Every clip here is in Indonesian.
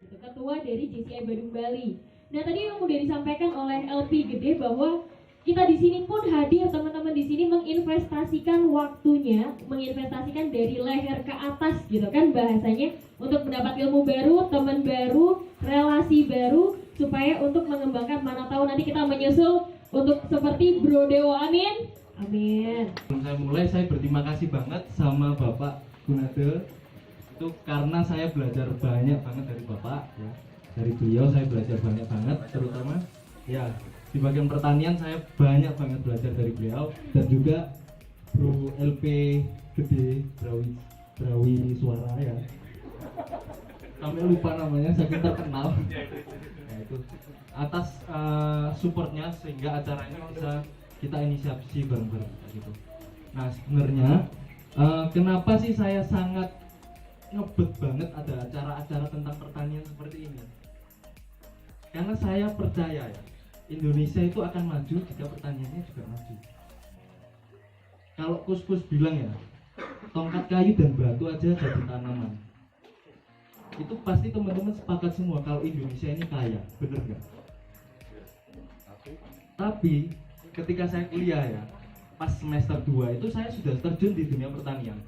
gitu, ketua dari JCI Badung Bali. Nah tadi yang udah disampaikan oleh LP Gede bahwa kita di sini pun hadir, teman-teman di sini menginvestasikan waktunya, menginvestasikan dari leher ke atas gitu kan bahasanya, untuk mendapat ilmu baru, teman baru, relasi baru, supaya untuk mengembangkan, mana tahu nanti kita menyusul untuk seperti Bro Dewo. Amin. Amin. Saya berterima kasih banget sama Bapak Gunade itu karena saya belajar banyak banget dari Bapak ya. Dari beliau saya belajar banyak banget, terutama ya di bagian pertanian saya banyak banget belajar dari beliau, dan juga Bro LP Gede Brawi Suara ya. Sampai lupa namanya, saking terkenal. Ya itu atas supportnya sehingga acara ini bisa kita inisiasi bareng-bareng gitu. Nah sebenarnya kenapa sih saya sangat ngebet banget ada acara-acara tentang pertanian seperti ini? Karena saya percaya ya, Indonesia itu akan maju jika pertaniannya juga maju. Kalau Kus bilang ya, tongkat kayu dan batu aja jadi tanaman. Itu pasti teman-teman sepakat semua kalau Indonesia ini kaya, bener nggak? Tapi ketika saya kuliah ya, pas semester 2 itu saya sudah terjun di dunia pertanian.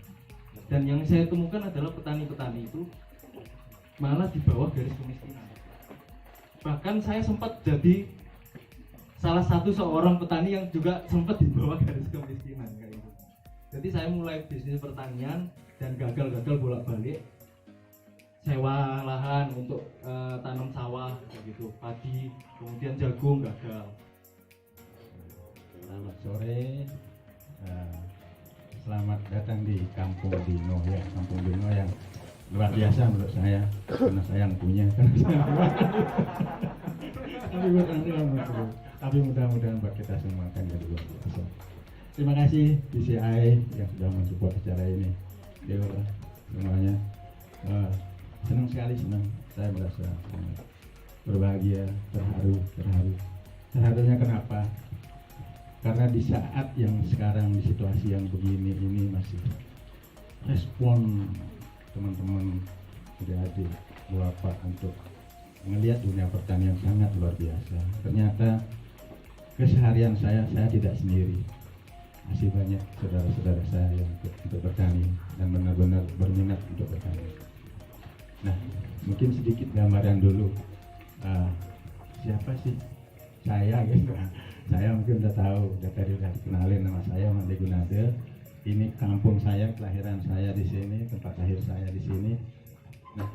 Dan yang saya temukan adalah petani-petani itu malah di bawah garis kemiskinan. Bahkan saya sempat jadi salah satu seorang petani yang juga sempat di bawah garis kemiskinan kayak gitu. Jadi saya mulai bisnis pertanian dan gagal bolak-balik, sewa lahan untuk tanam sawah kayak gitu, padi, kemudian jagung gagal. Selamat sore, selamat datang di Kampung Dino ya, Kampung Dino yang luar biasa menurut saya karena saya yang punya. Tapi mudah-mudahan buat kita semua kan jadi luar biasa. Terima kasih BCI yang sudah mensupport acara ini. Dewa semuanya, senang sekali, saya merasa berbahagia, terharunya kenapa? Karena di saat yang sekarang, di situasi yang begini ini, masih respon teman-teman adik-adik Bapak untuk melihat dunia pertanian sangat luar biasa. Ternyata keseharian saya tidak sendiri, masih banyak saudara-saudara saya yang untuk bertani dan benar-benar berminat untuk bertani. Nah, mungkin sedikit gambaran dulu, siapa sih saya gitu. Saya mungkin udah tahu, udah dikenalin nama saya Mande Gunade. Ini kampung saya, kelahiran saya di sini, tempat lahir saya di sini. Nah,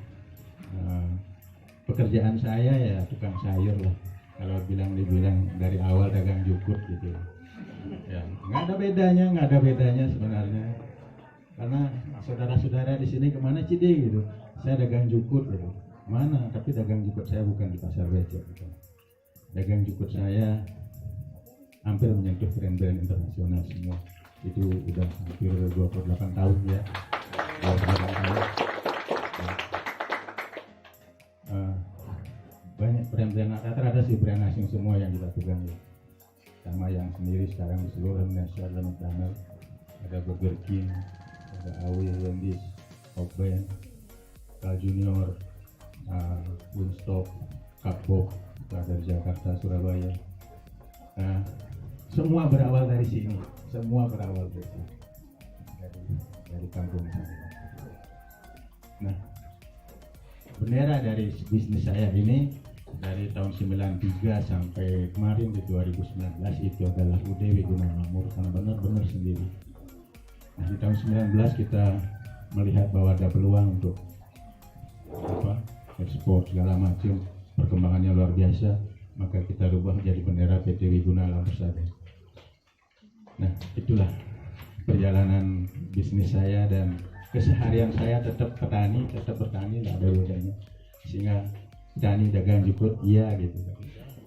pekerjaan saya ya tukang sayur lah. Kalau dibilang dari awal dagang jukut gitu. Ya, nggak ada bedanya sebenarnya. Karena saudara-saudara di sini kemana Cide gitu. Saya dagang jukut gitu. Mana? Tapi dagang jukut saya bukan di pasar becek gitu. Dagang jukut saya hampir menyentuh brand-brand internasional semua. Itu udah hampir 28 tahun ya. 28 tahun. Banyak brand-brand, rata-rata sih brand asing semua yang kita pegang ya. Sama yang sendiri sekarang di seluruh Indonesia ada McDonald, ada Burger King, ada Awi, Wendy's, Open, Carl Junior, Wingstop, Kapok, ada di Jakarta, Surabaya. Nah, semua berawal dari sini, dari kampung saya. Nah, bendera dari bisnis saya ini dari tahun 93 sampai kemarin di 2019 itu adalah UDW Gunamakmur, karena benar-benar sendiri. Nah, di tahun 19 kita melihat bahwa ada peluang untuk ekspor segala macam, perkembangannya luar biasa, maka kita rubah jadi bendera PT Wiguna Alam Persada. Nah, itulah perjalanan bisnis saya, dan keseharian saya tetap bertani, nggak ada bedanya. Sehingga petani dagang jukut, iya gitu.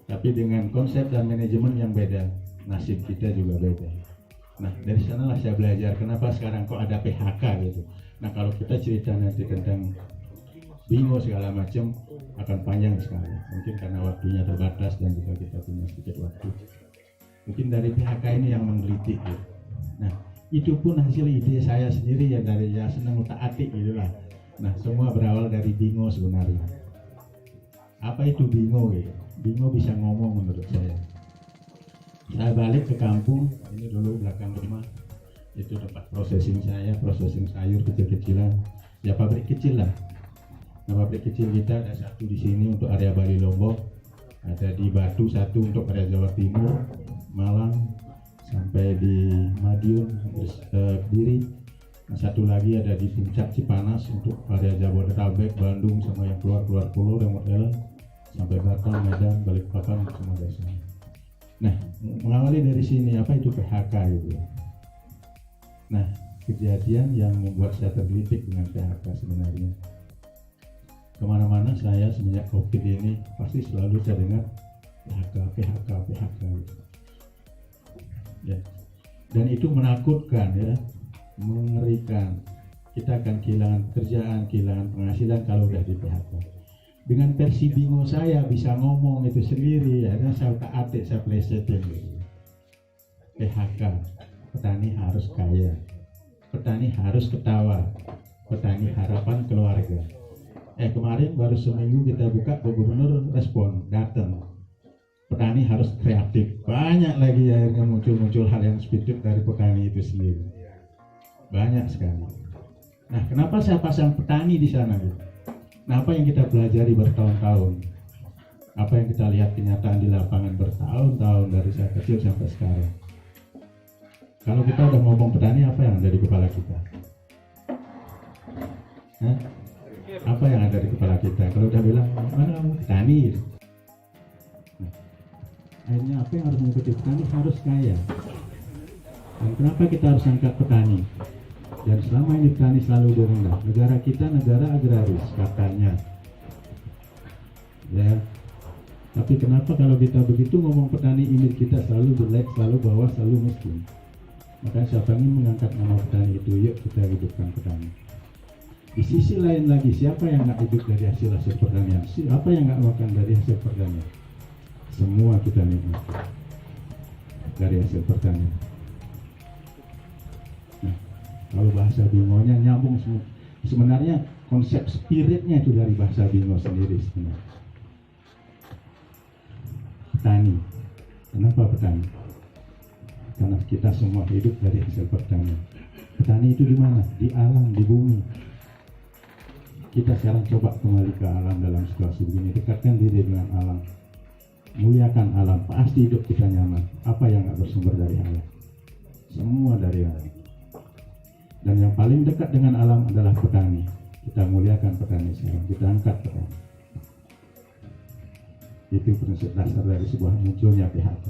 Tapi dengan konsep dan manajemen yang beda, nasib kita juga beda. Nah, dari sanalah saya belajar kenapa sekarang kok ada PHK gitu. Nah, kalau kita cerita nanti tentang bingung segala macam akan panjang sekali. Mungkin karena waktunya terbatas dan juga kita punya sedikit waktu. Mungkin dari PHK ini yang menggelitik gitu. Nah, itu pun hasil ide saya sendiri ya, dari ya senang utak atik gitu lah. Nah, semua berawal dari bingung sebenarnya. Apa itu bingo ya? Bingo bisa ngomong menurut saya. Saya balik ke kampung, ini dulu belakang rumah, itu tempat processing saya, processing sayur kecil-kecilan, ya pabrik kecil lah. Nah, pabrik kecil kita ada satu di sini untuk area Bali Lombok, ada di Batu satu untuk area Jawa Timur, Malang, sampai di Madiun, terus Kediri. Nah, satu lagi ada di Puncak Cipanas untuk area Jabodetabek, Bandung, sama yang keluar pulau, Remote Island, sampai Batam, Medan, Balikpapan, semua desa. Nah, mengawali dari sini, apa itu PHK gitu ya. Nah, kejadian yang membuat saya tergelitik dengan PHK sebenarnya. Kemana-mana saya semenjak COVID ini pasti selalu saya dengar PHK gitu. Ya. Dan itu menakutkan ya, mengerikan. Kita akan kehilangan pekerjaan, kehilangan penghasilan kalau udah di PHK. Dengan versi bingo saya bisa ngomong itu sendiri, akhirnya saya atik, saya plesetin gitu. PHK, petani harus kaya, petani harus ketawa, petani harapan keluarga. Kemarin baru seminggu kita buka, Gubernur respon, datang. Petani harus kreatif, banyak lagi akhirnya muncul hal yang spesifik dari petani itu sendiri. Banyak sekali. Nah, kenapa saya pasang petani di sana gitu? Nah, apa yang kita pelajari bertahun-tahun, apa yang kita lihat kenyataan di lapangan bertahun-tahun dari saya kecil sampai sekarang. Kalau kita udah ngomong petani, apa yang ada di kepala kita? Hah? Apa yang ada di kepala kita? Kalau udah bilang, mana petani? Nah, akhirnya apa yang harus mengikuti petani? Harus kaya. Dan kenapa kita harus angkat petani? Dan selama ini petani selalu direndah. Negara kita negara agraris katanya. Ya. Tapi kenapa kalau kita begitu ngomong petani, image kita selalu jelek, selalu bawah, selalu miskin. Makanya saya ingin mengangkat nama petani itu. Yuk kita hidupkan petani. Di sisi lain lagi, siapa yang nggak hidup dari hasil pertanian? Siapa yang nggak makan dari hasil pertanian? Semua kita nikmat dari hasil pertanian. Kalau bahasa bingonya nyambung semua. Sebenarnya konsep spiritnya itu dari bahasa bingo sendiri sebenarnya. Petani. Kenapa petani? Karena kita semua hidup dari hasil pertanian. Petani itu di mana? Di alam, di bumi. Kita sekarang coba kembali ke alam dalam situasi begini. Dekatkan diri dengan alam. Muliakan alam. Pasti hidup kita nyaman. Apa yang nggak bersumber dari alam? Semua dari alam. Dan yang paling dekat dengan alam adalah petani. Kita muliakan petani sekarang, kita angkat petani. Itu prinsip dasar dari sebuah munculnya PHK.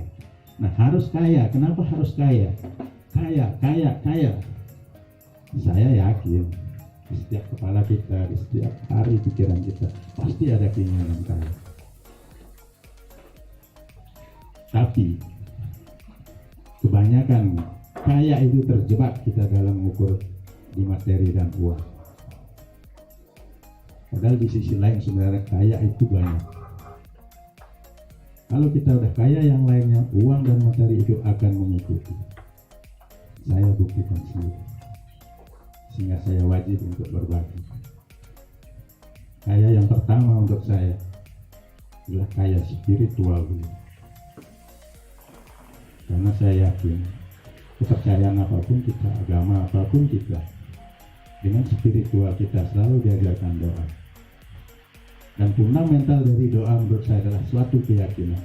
Nah, harus kaya. Kenapa harus kaya? Kaya. Saya yakin di setiap kepala kita, di setiap hari pikiran kita pasti ada keinginan kaya. Tapi kebanyakan kaya itu terjebak kita dalam mengukur di materi dan uang. Padahal di sisi lain sebenarnya kaya itu banyak. Kalau kita udah kaya, yang lainnya uang dan materi itu akan mengikuti. Saya buktikan sendiri. Sehingga saya wajib untuk berbagi. Kaya yang pertama untuk saya adalah kaya spiritual dulu. Karena saya yakin kepercayaan apapun kita, agama apapun kita, dengan spiritual kita selalu diajarkan doa. Dan fundamental dari doa menurut saya adalah suatu keyakinan.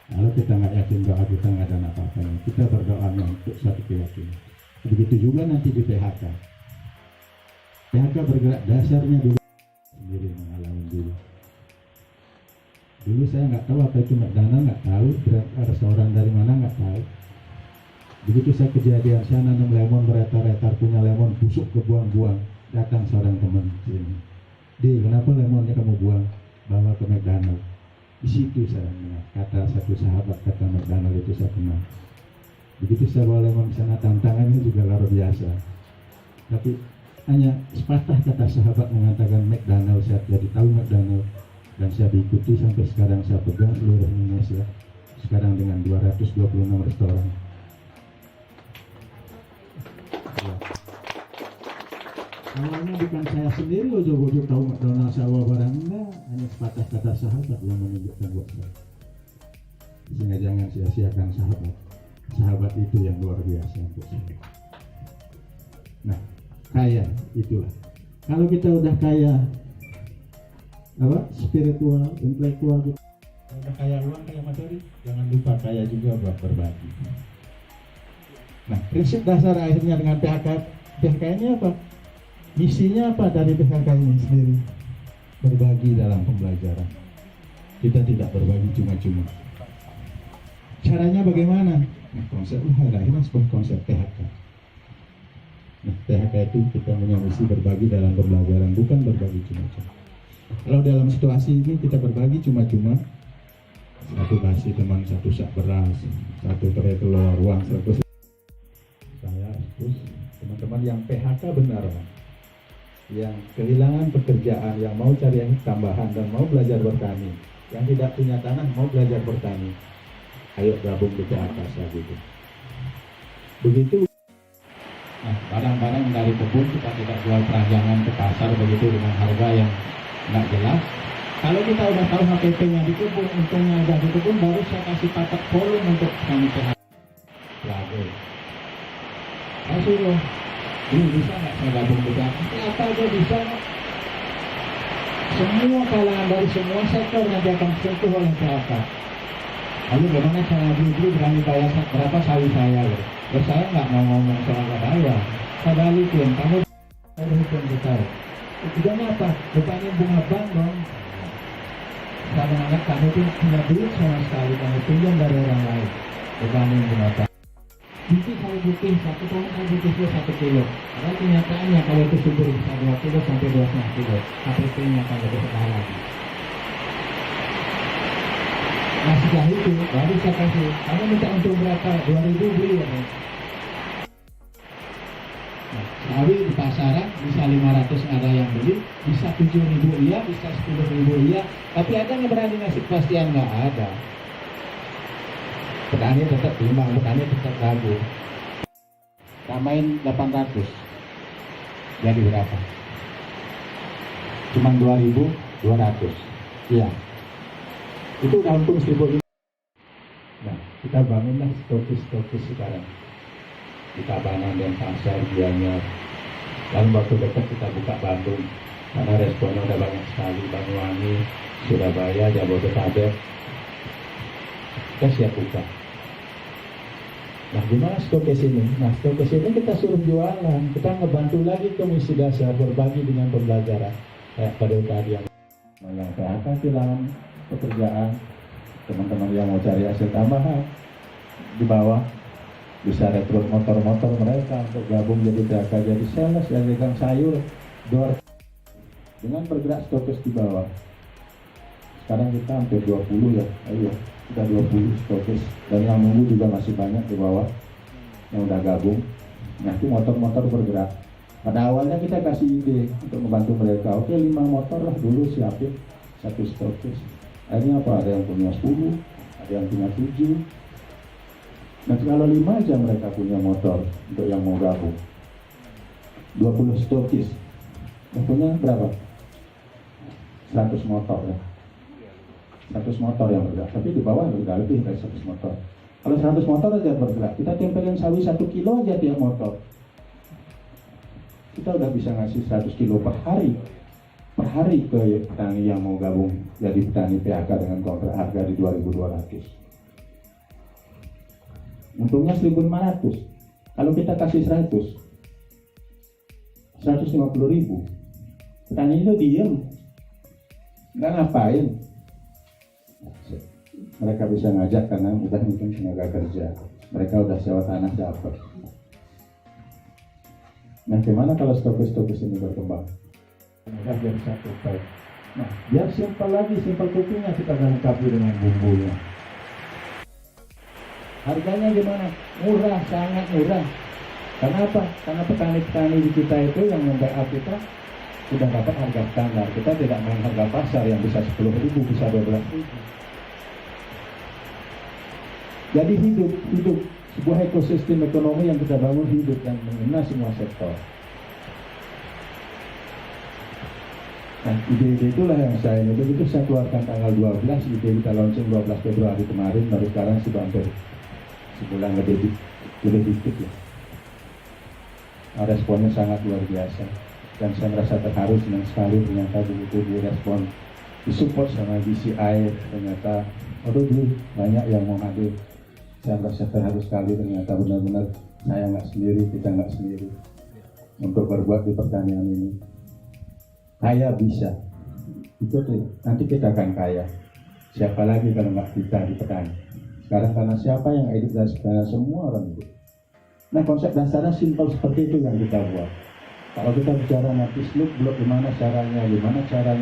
Kalau kita nggak yakin doa kita nggak ada apa-apanya. Kita berdoa untuk suatu keyakinan. Begitu juga nanti di PHK. PHK bergerak dasarnya dulu sendiri mengalami dulu. Dulu saya nggak tahu apa itu McDonald, nggak tahu restoran dari mana, nggak tahu. Begitu saya kejadian, saya nanam lemon beretar-etar, punya lemon busuk kebuang-buang. Datang seorang teman sini, "Di, kenapa lemonnya kamu buang? Bawa ke McDonald." Di situ saya mengenal kata satu sahabat, kata McDonald itu saya kenal. Begitu saya bawa lemon di sana, tantangannya juga luar biasa. Tapi hanya sepatah kata sahabat mengatakan McDonald, saya jadi tahu McDonald. Dan saya diikuti sampai sekarang, saya pegang seluruh Indonesia. Sekarang dengan 226 restoran. Awalnya bukan saya sendiri ujung-ujung tahu McDonald sewa barang, enggak, hanya sepatah kata sahabat yang menunjukkan buat saya. Sehingga jangan sia-siakan sahabat. Sahabat itu yang luar biasa untuk saya. Nah, kaya itulah. Kalau kita udah kaya spiritual, intelektual, udah kaya uang, kaya materi, jangan lupa kaya juga buat berbagi. Nah, prinsip dasar akhirnya dengan PHK ini apa? Misinya apa dari PKK ini sendiri? Berbagi dalam pembelajaran. Kita tidak berbagi cuma-cuma. Caranya bagaimana? Nah, konsepnya adalah sebuah konsep PHK. Nah, PHK itu kita punya misi berbagi dalam pembelajaran, bukan berbagi cuma-cuma. Kalau dalam situasi ini kita berbagi cuma-cuma, satu kasih teman satu sak beras, satu tray telur, uang 100. Saya terus teman-teman yang PHK benar, yang kehilangan pekerjaan, yang mau cari yang tambahan dan mau belajar bertani, yang tidak punya tanah mau belajar bertani, ayo gabung di PHK gitu. Begitu. Nah, barang-barang dari kebun kita tidak jual peranjangan ke pasar begitu dengan harga yang nggak jelas. Kalau kita udah tahu HPP-nya di kebun, untungnya ada di kebun, baru saya kasih patok volume untuk kami PHK. Lagi. Saya suruh, ini bisa nggak saya gabung di PHK? Apa aja bisa. Semua kalangan dari semua sektor nanti akan sentuh oleh PHK. Lalu bagaimana saya beli berani bayar berapa sawi saya? Terus saya nggak mau ngomong soal bayar. Saya balikin, kamu ada hitung besar. Tujuannya apa? Bukannya bunga bank dong. Saya menganggap kamu itu punya duit sama sekali, kamu pinjam dari orang lain. Bukannya bunga bank. Mungkin kalau butuh 1 tahun, kalau butuh 1 kilo. Karena kenyataannya kalau itu subur bisa 2 kilo sampai 2,5 kilo. HPP-nya akan lebih rendah lagi. Nah setelah itu, baru saya kasih, kamu minta untung berapa? 2.000 beli ya. Nah, sawi di pasaran bisa 500 ada yang beli, bisa 7.000 iya, bisa 10.000 iya, tapi ada yang berani ngasih kepastian? Nggak ada. Petani tetap bimbang, petani tetap ragu. Tambahin 800, jadi berapa? Cuman 2.200, iya. Itu udah untung 1.000. Nah, kita bangunlah stokis sekarang. Di Tabanan dan Pasar, Gianyar. Lalu waktu dekat kita buka Bandung. Karena responnya udah banyak sekali. Banyuwangi, Surabaya, Jabodetabek. Kita siap buka. Nah, gimana stokis ini? Nah, stokis ini kita suruh jualan. Kita ngebantu lagi komisi dasar berbagi dengan pembelajaran. Kayak pada tadi yang PHK kehilangan pekerjaan, teman-teman yang mau cari hasil tambahan di bawah bisa rekrut motor-motor mereka untuk gabung jadi PHK, jadi sales, jadi tukang sayur, door dengan bergerak stokis di bawah. Sekarang kita hampir 20 ya, ayo kita 20 stokis dan yang nunggu juga masih banyak di bawah yang udah gabung. Nah itu motor-motor bergerak. Pada awalnya kita kasih ide untuk membantu mereka, oke 5 motor lah dulu siapin 1 stokis. Akhirnya apa? Ada yang punya 10, ada yang punya 7. Nanti kalau 5 aja mereka punya motor untuk yang mau gabung. 20 stokis. Yang punya berapa? 100 motor ya. 100 motor yang bergerak. Tapi di bawah udah lebih dari 100 motor. Kalau 100 motor aja bergerak, kita tempelin sawi 1 kilo aja tiap motor. Kita udah bisa ngasih 100 kilo per hari. Per hari ke petani yang mau gabung jadi petani PHK dengan kontrak harga di 2.200. Untungnya 1.500. Kalau kita kasih 100, 150.000. Petani itu diem, nggak ngapain. Mereka bisa ngajak karena udah mungkin tenaga kerja. Mereka udah sewa tanah dapat. Nah, gimana kalau stokis-stokis ini berkembang? Mudah biar satu baik. Nah, biar simpel lagi, simpel cookingnya kita lengkapi dengan bumbunya. Harganya gimana? Murah, sangat murah. Karena apa? Karena petani-petani di kita itu yang membackup kita sudah dapat harga standar. Kita tidak main harga pasar yang bisa 10.000, bisa 12.000. Jadi hidup sebuah ekosistem ekonomi yang kita bangun hidup dan mengena semua sektor. Nah, ide-ide itulah yang saya ini begitu saya keluarkan tanggal 12, ide kita launching 12 Februari kemarin, baru sekarang sudah hampir sebulan lebih dikit ya. Nah, responnya sangat luar biasa dan saya merasa terharu, senang sekali ternyata begitu direspon, disupport sama DCI, ternyata banyak yang mau hadir. Saya merasa terharu sekali, ternyata benar-benar saya nggak sendiri, kita nggak sendiri untuk berbuat di pertanian ini. Kaya bisa, itu nanti kita akan kaya. Siapa lagi kalau nggak kita di petani? Sekarang karena siapa yang edit dan sekarang semua orang itu. Nah, konsep dasarnya simpel seperti itu yang kita buat. Kalau kita bicara nanti seluk-beluk gimana caranya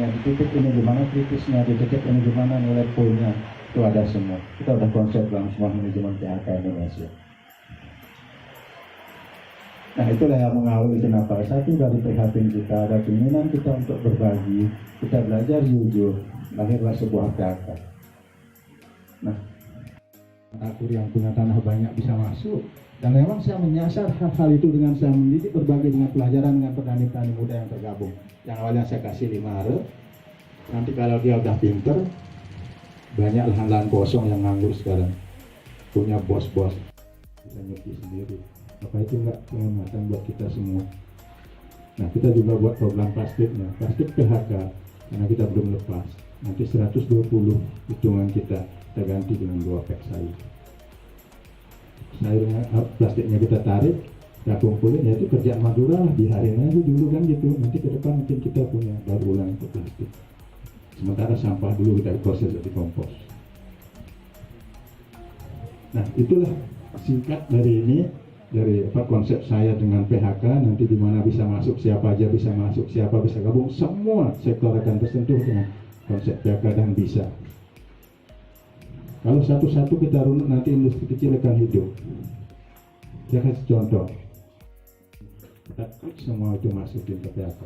di titik ini gimana kritisnya, di titik ini gimana nilai poinnya, itu ada semua. Kita udah konsep dalam semua manajemen PHK Indonesia. Nah, itulah yang mengawali kenapa satu dari prihatin kita, ada keinginan kita untuk berbagi, kita belajar jujur, lahirlah sebuah PHK. Nah, aku yang punya tanah banyak bisa masuk, dan memang saya menyasar hal-hal itu dengan saya mendidik berbagai dengan pelajaran dengan petani-petani muda yang tergabung. Yang awalnya saya kasih 5 are, nanti kalau dia udah pinter, banyak lahan-lahan kosong yang nganggur sekarang, punya bos-bos, bisa nyuci sendiri. Apa itu enggak penghematan buat kita semua. Nah, kita juga buat program plastiknya, plastik PHK, karena kita belum lepas. Nanti 120 hitungan kita ganti dengan 2 pack sayur. Sayurnya, plastiknya kita tarik, kita kumpulin, ya itu kerjaan Madura lah, biarin aja dulu kan gitu. Nanti ke depan mungkin kita punya daur ulang untuk plastik. Sementara sampah dulu kita proses jadi kompos. Nah, itulah singkat dari ini. Dari konsep saya dengan PHK, nanti di mana bisa masuk, siapa aja bisa masuk, siapa bisa gabung, semua sektor akan tersentuh dengan konsep PHK dan bisa. Kalau satu-satu kita runut, nanti industri kecil akan hidup. Saya kasih contoh, kita klik semua itu masukin ke PHK.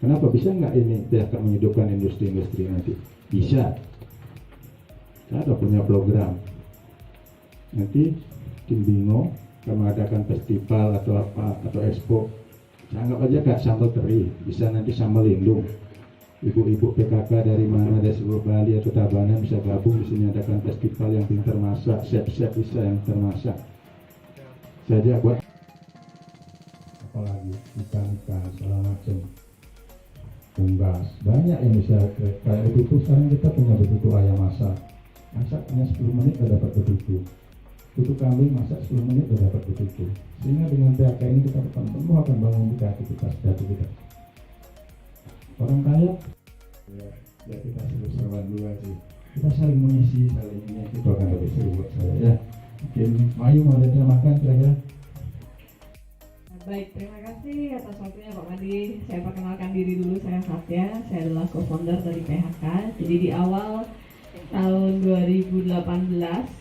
Kenapa bisa nggak ini PHK menghidupkan industri-industri nanti? Bisa. Saya ada punya program. Nanti tim Bingo akan mengadakan festival atau apa atau expo, anggap aja kayak sambal teri, bisa nanti sambal lindung. Ibu-ibu PKK dari mana, dari seluruh Bali atau Tabanan bisa gabung di sini, adakan festival yang pintar masak, chef-chef bisa yang termasak. Saja buat apalagi ikan-ikan segala macam, unggas, banyak yang bisa kayak begitu. Sekarang kita punya begitu ayam masak hanya 10 menit sudah dapat begitu. Tutuk kambing masak 10 menit sudah dapat begitu. Sehingga dengan PHK ini kita penuh akan bangun kreativitas kita. Orang kaya, ya kita seru-seruan dulu aja. Kita saling mengisi, saling ini, itu akan lebih seru buat saya ya. Mungkin Mayu mau ada makan kira-kira. Baik, terima kasih atas waktunya Pak Madi. Saya perkenalkan diri dulu, saya Satya, saya adalah co-founder dari PHK. Jadi di awal tahun 2018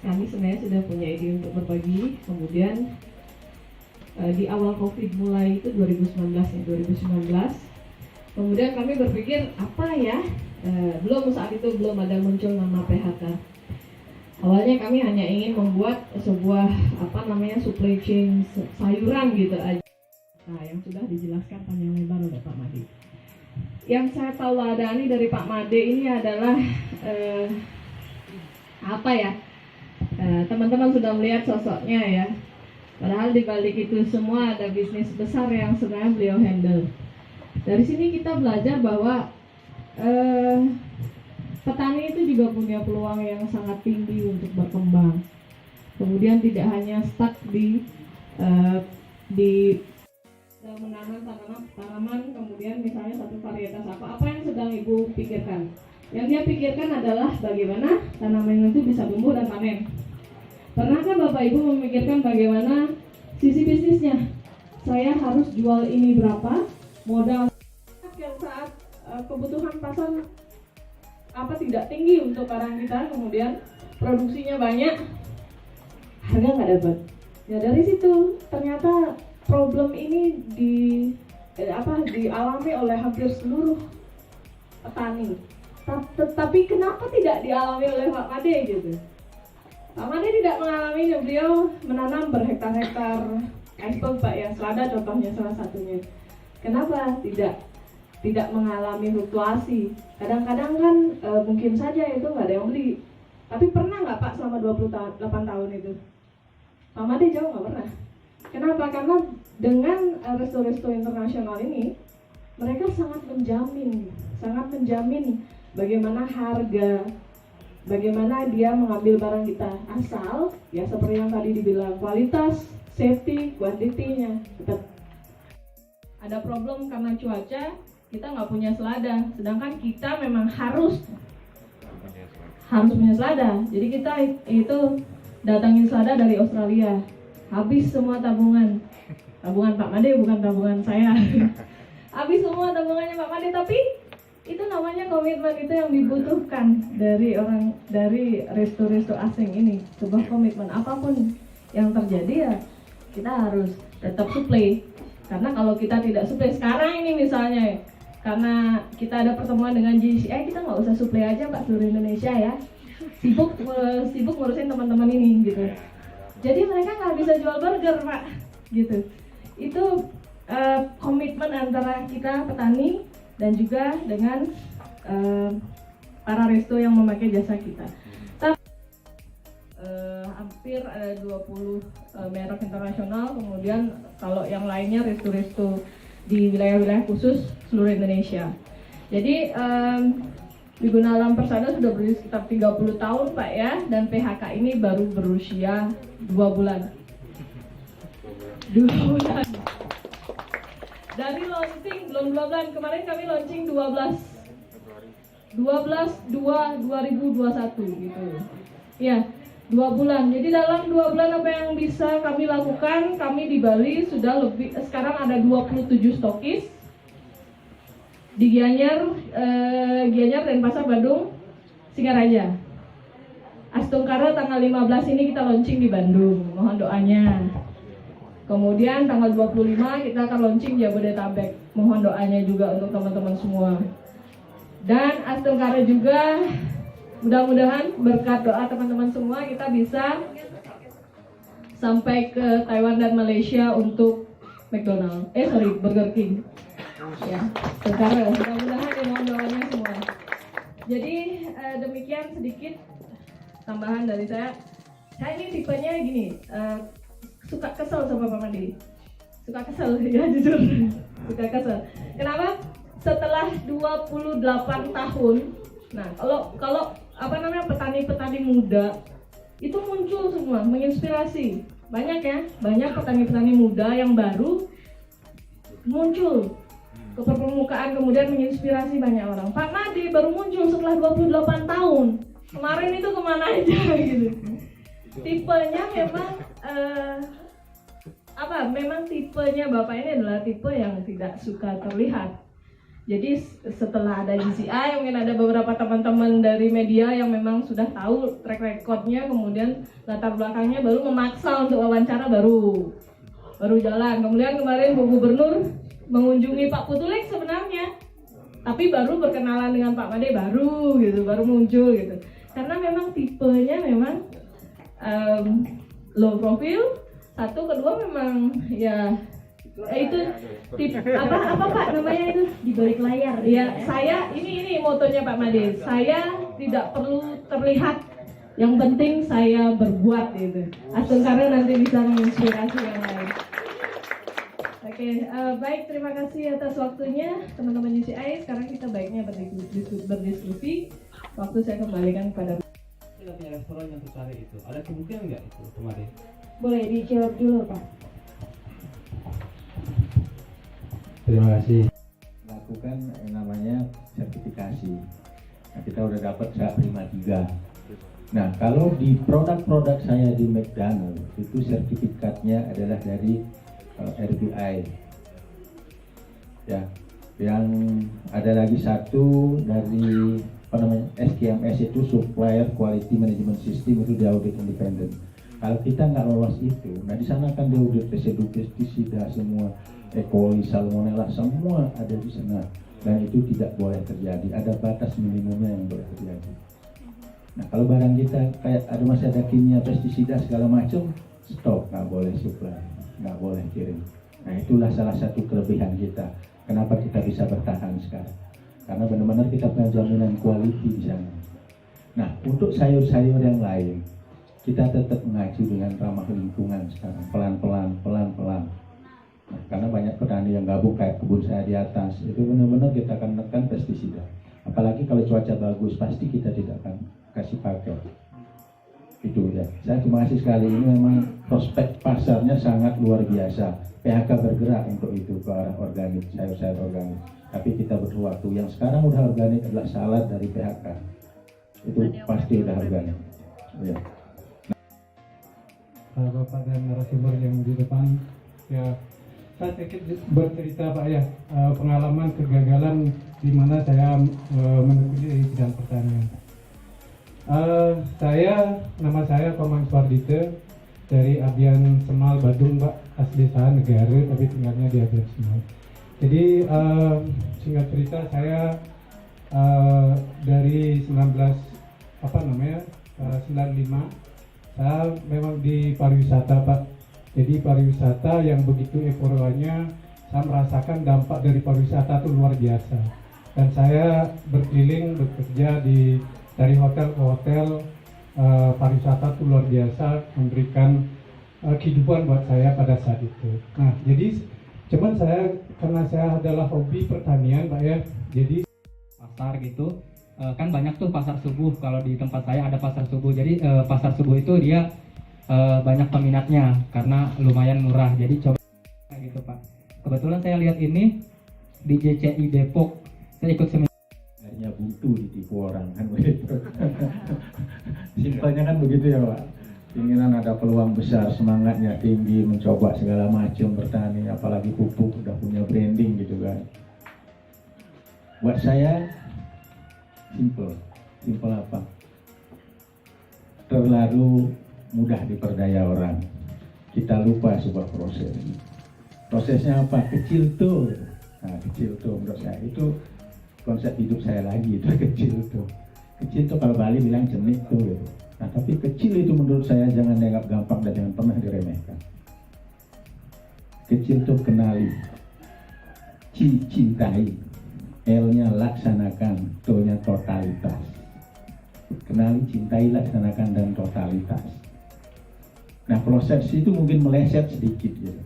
kami sebenarnya sudah punya ide untuk berbagi. Kemudian di awal COVID mulai itu 2019. Kemudian kami berpikir apa ya? Saat itu belum ada muncul nama PHK. Awalnya kami hanya ingin membuat sebuah supply chain sayuran gitu aja. Nah, yang sudah dijelaskan panjang lebar oleh Pak Made. Yang saya tauladani dari Pak Made ini adalah teman-teman sudah melihat sosoknya ya. Padahal di balik itu semua ada bisnis besar yang sebenarnya beliau handle. Dari sini kita belajar bahwa petani itu juga punya peluang yang sangat tinggi untuk berkembang. Kemudian tidak hanya stuck di menanam tanaman, kemudian misalnya satu varietas apa yang sedang Ibu pikirkan. Yang dia pikirkan adalah bagaimana tanaman itu bisa tumbuh dan panen. Pernahkah Bapak Ibu memikirkan bagaimana sisi bisnisnya? Saya harus jual ini berapa, modal yang saat kebutuhan pasar tidak tinggi untuk barang kita, kemudian produksinya banyak, harga nggak dapat. Ya dari situ ternyata problem ini dialami oleh hampir seluruh petani. Tetapi kenapa tidak dialami oleh Pak Made gitu? Pak Made tidak mengalaminya, beliau menanam berhektar-hektar iceberg Pak ya, selada contohnya salah satunya. Kenapa tidak mengalami fluktuasi? Kadang-kadang kan mungkin saja itu nggak ada yang beli. Tapi pernah nggak Pak selama 28 tahun itu? Pak Made jauh nggak pernah. Kenapa? Karena dengan resto-resto internasional ini, mereka sangat menjamin bagaimana harga, bagaimana dia mengambil barang kita, asal ya seperti yang tadi dibilang, kualitas, safety, quantity-nya tetap. Ada problem karena cuaca, kita nggak punya selada, sedangkan kita memang harus punya selada. Jadi kita itu datangin selada dari Australia, habis semua tabungan Pak Made, bukan tabungan saya. Habis semua tabungannya Pak Made, tapi itu namanya komitmen, itu yang dibutuhkan dari resto-resto asing ini, sebuah komitmen. Apapun yang terjadi ya kita harus tetap supply, karena kalau kita tidak supply sekarang ini misalnya, karena kita ada pertemuan dengan GCI, kita nggak usah supply aja Pak seluruh Indonesia ya, sibuk ngurusin teman-teman ini gitu. Jadi mereka nggak bisa jual burger Pak gitu. Itu komitmen antara kita petani dan juga dengan para resto yang memakai jasa kita. Hampir ada 20 merek internasional, kemudian kalau yang lainnya resto-resto di wilayah-wilayah khusus seluruh Indonesia. Jadi di Gunalam Persada sudah berdiri sekitar 30 tahun Pak ya, dan PHK ini baru berusia 2 bulan. 2 bulan. Dari launching belum 2 bulan, kemarin kami launching 12/2/2021 gitu. Ya, 2 bulan. Jadi dalam 2 bulan apa yang bisa kami lakukan? Kami di Bali sudah sekarang ada 27 stokis. Di Gianyar, Denpasar, Bandung, Singaraja. Astungkara tanggal 15 ini kita launching di Bandung, mohon doanya. Kemudian tanggal 25 kita akan launching Jabodetabek, mohon doanya juga untuk teman-teman semua. Dan Astungkara juga, mudah-mudahan berkat doa teman-teman semua kita bisa sampai ke Taiwan dan Malaysia untuk Burger King. Ya, sekarang mudah-mudahan ya, mohon doanya semua. Jadi demikian sedikit tambahan dari saya. Saya ini tipenya gini, suka kesel sama Pak Made. Suka kesel ya, jujur. Suka kesel. Kenapa? Setelah 28 tahun, nah kalau petani-petani muda itu muncul semua, menginspirasi. Banyak ya, banyak petani-petani muda yang baru muncul ke permukaan, kemudian menginspirasi banyak orang. Pak Made baru muncul setelah 28 tahun. Kemarin itu kemana aja gitu. Tipenya memang tipenya Bapak ini adalah tipe yang tidak suka terlihat. Jadi setelah ada GCI, mungkin ada beberapa teman-teman dari media yang memang sudah tahu track recordnya, kemudian latar belakangnya, baru memaksa untuk wawancara, baru jalan. Kemudian kemarin Bu Gubernur mengunjungi Pak Putulek sebenarnya, tapi baru berkenalan dengan Pak Made, baru muncul gitu. Karena memang tipenya memang low profile, satu, kedua memang ya itu apa Pak namanya itu di balik layar. Ya, saya ini motonya Pak Made. Saya tidak perlu terlihat, yang penting saya berbuat gitu. Astungkara nanti bisa menginspirasi yang lain. Oke, baik, terima kasih atas waktunya teman-teman UCI. Sekarang kita baiknya berdiskusi. Waktu saya kembalikan kepada restoran yang tertarik itu. Ada kemungkinan nggak itu kemarin? Boleh dijawab dulu Pak. Terima kasih. Lakukan yang namanya sertifikasi. Nah, kita udah dapat hak prima 3. Nah, kalau di produk-produk saya di McDonald itu sertifikatnya adalah dari RBI. Ya, yang ada lagi satu dari SQMS itu Supplier Quality Management System, itu di audit independen. Kalau kita nggak lolos itu, nah di sana kan di audit residu pestisida semua, E. coli, salmonella semua ada di sana, dan itu tidak boleh terjadi. Ada batas minimumnya yang boleh terjadi. Nah kalau barang kita kayak masih ada kimia, pestisida segala macam, stop, nggak boleh supply, nggak boleh kirim. Nah itulah salah satu kelebihan kita. Kenapa kita bisa bertahan sekarang? Karena benar-benar kita punya jaminan quality di sana. Nah, untuk sayur-sayur yang lain, kita tetap mengacu dengan ramah lingkungan sekarang, pelan-pelan. Nah, karena banyak petani yang gabung kayak kebun saya di atas, itu benar-benar kita akan menekan pestisida. Apalagi kalau cuaca bagus, pasti kita tidak akan kasih pakai. Itu ya. Saya terima kasih sekali, ini memang prospek pasarnya sangat luar biasa. PHK bergerak untuk itu ke arah organik, sayur-sayur organik. Tapi kita butuh waktu. Yang sekarang udah organik adalah salad dari PHK. Itu pasti udah organik. Ya. Bapak dan narasumber yang di depan, ya saya sedikit bercerita Pak ya, pengalaman kegagalan di mana saya menekuni di bidang pertanian. Nama saya Komang Suardite dari Abian Semal Badung Pak, asli saya negara tapi tinggalnya di Abian Semal. Jadi singkat cerita saya dari 95 saya memang di pariwisata Pak. Jadi pariwisata yang begitu euforianya, saya merasakan dampak dari pariwisata itu luar biasa. Dan saya berkeliling bekerja dari hotel ke hotel, pariwisata itu luar biasa, memberikan kehidupan buat saya pada saat itu. Nah, jadi cuman karena saya adalah hobi pertanian Pak ya, jadi pasar gitu. Kan banyak tuh pasar subuh, kalau di tempat saya ada pasar subuh. Jadi pasar subuh itu dia banyak peminatnya karena lumayan murah. Jadi coba gitu Pak. Kebetulan saya lihat ini di JCI Depok, saya ikut seminar. Akhirnya buntu ditipu orang kan begitu. Simpelnya kan begitu ya Pak. Keinginan ada peluang besar, semangatnya tinggi, mencoba segala macam bertani, apalagi pupuk udah punya branding gitu kan. Buat saya simple apa? Terlalu mudah diperdaya orang. Kita lupa sebuah proses. Prosesnya apa? Kecil tuh. Nah, kecil tuh menurut saya itu konsep hidup saya lagi, itu kecil tuh. Kecil tuh kalau Bali bilang cenik tuh gitu. Nah, tapi kecil itu menurut saya jangan dianggap gampang dan jangan pernah diremehkan. Kecil tuh kenali, cintai, L-nya laksanakan, T-nya totalitas. Kenali, cintai, laksanakan, dan totalitas. Nah, proses itu mungkin meleset sedikit gitu.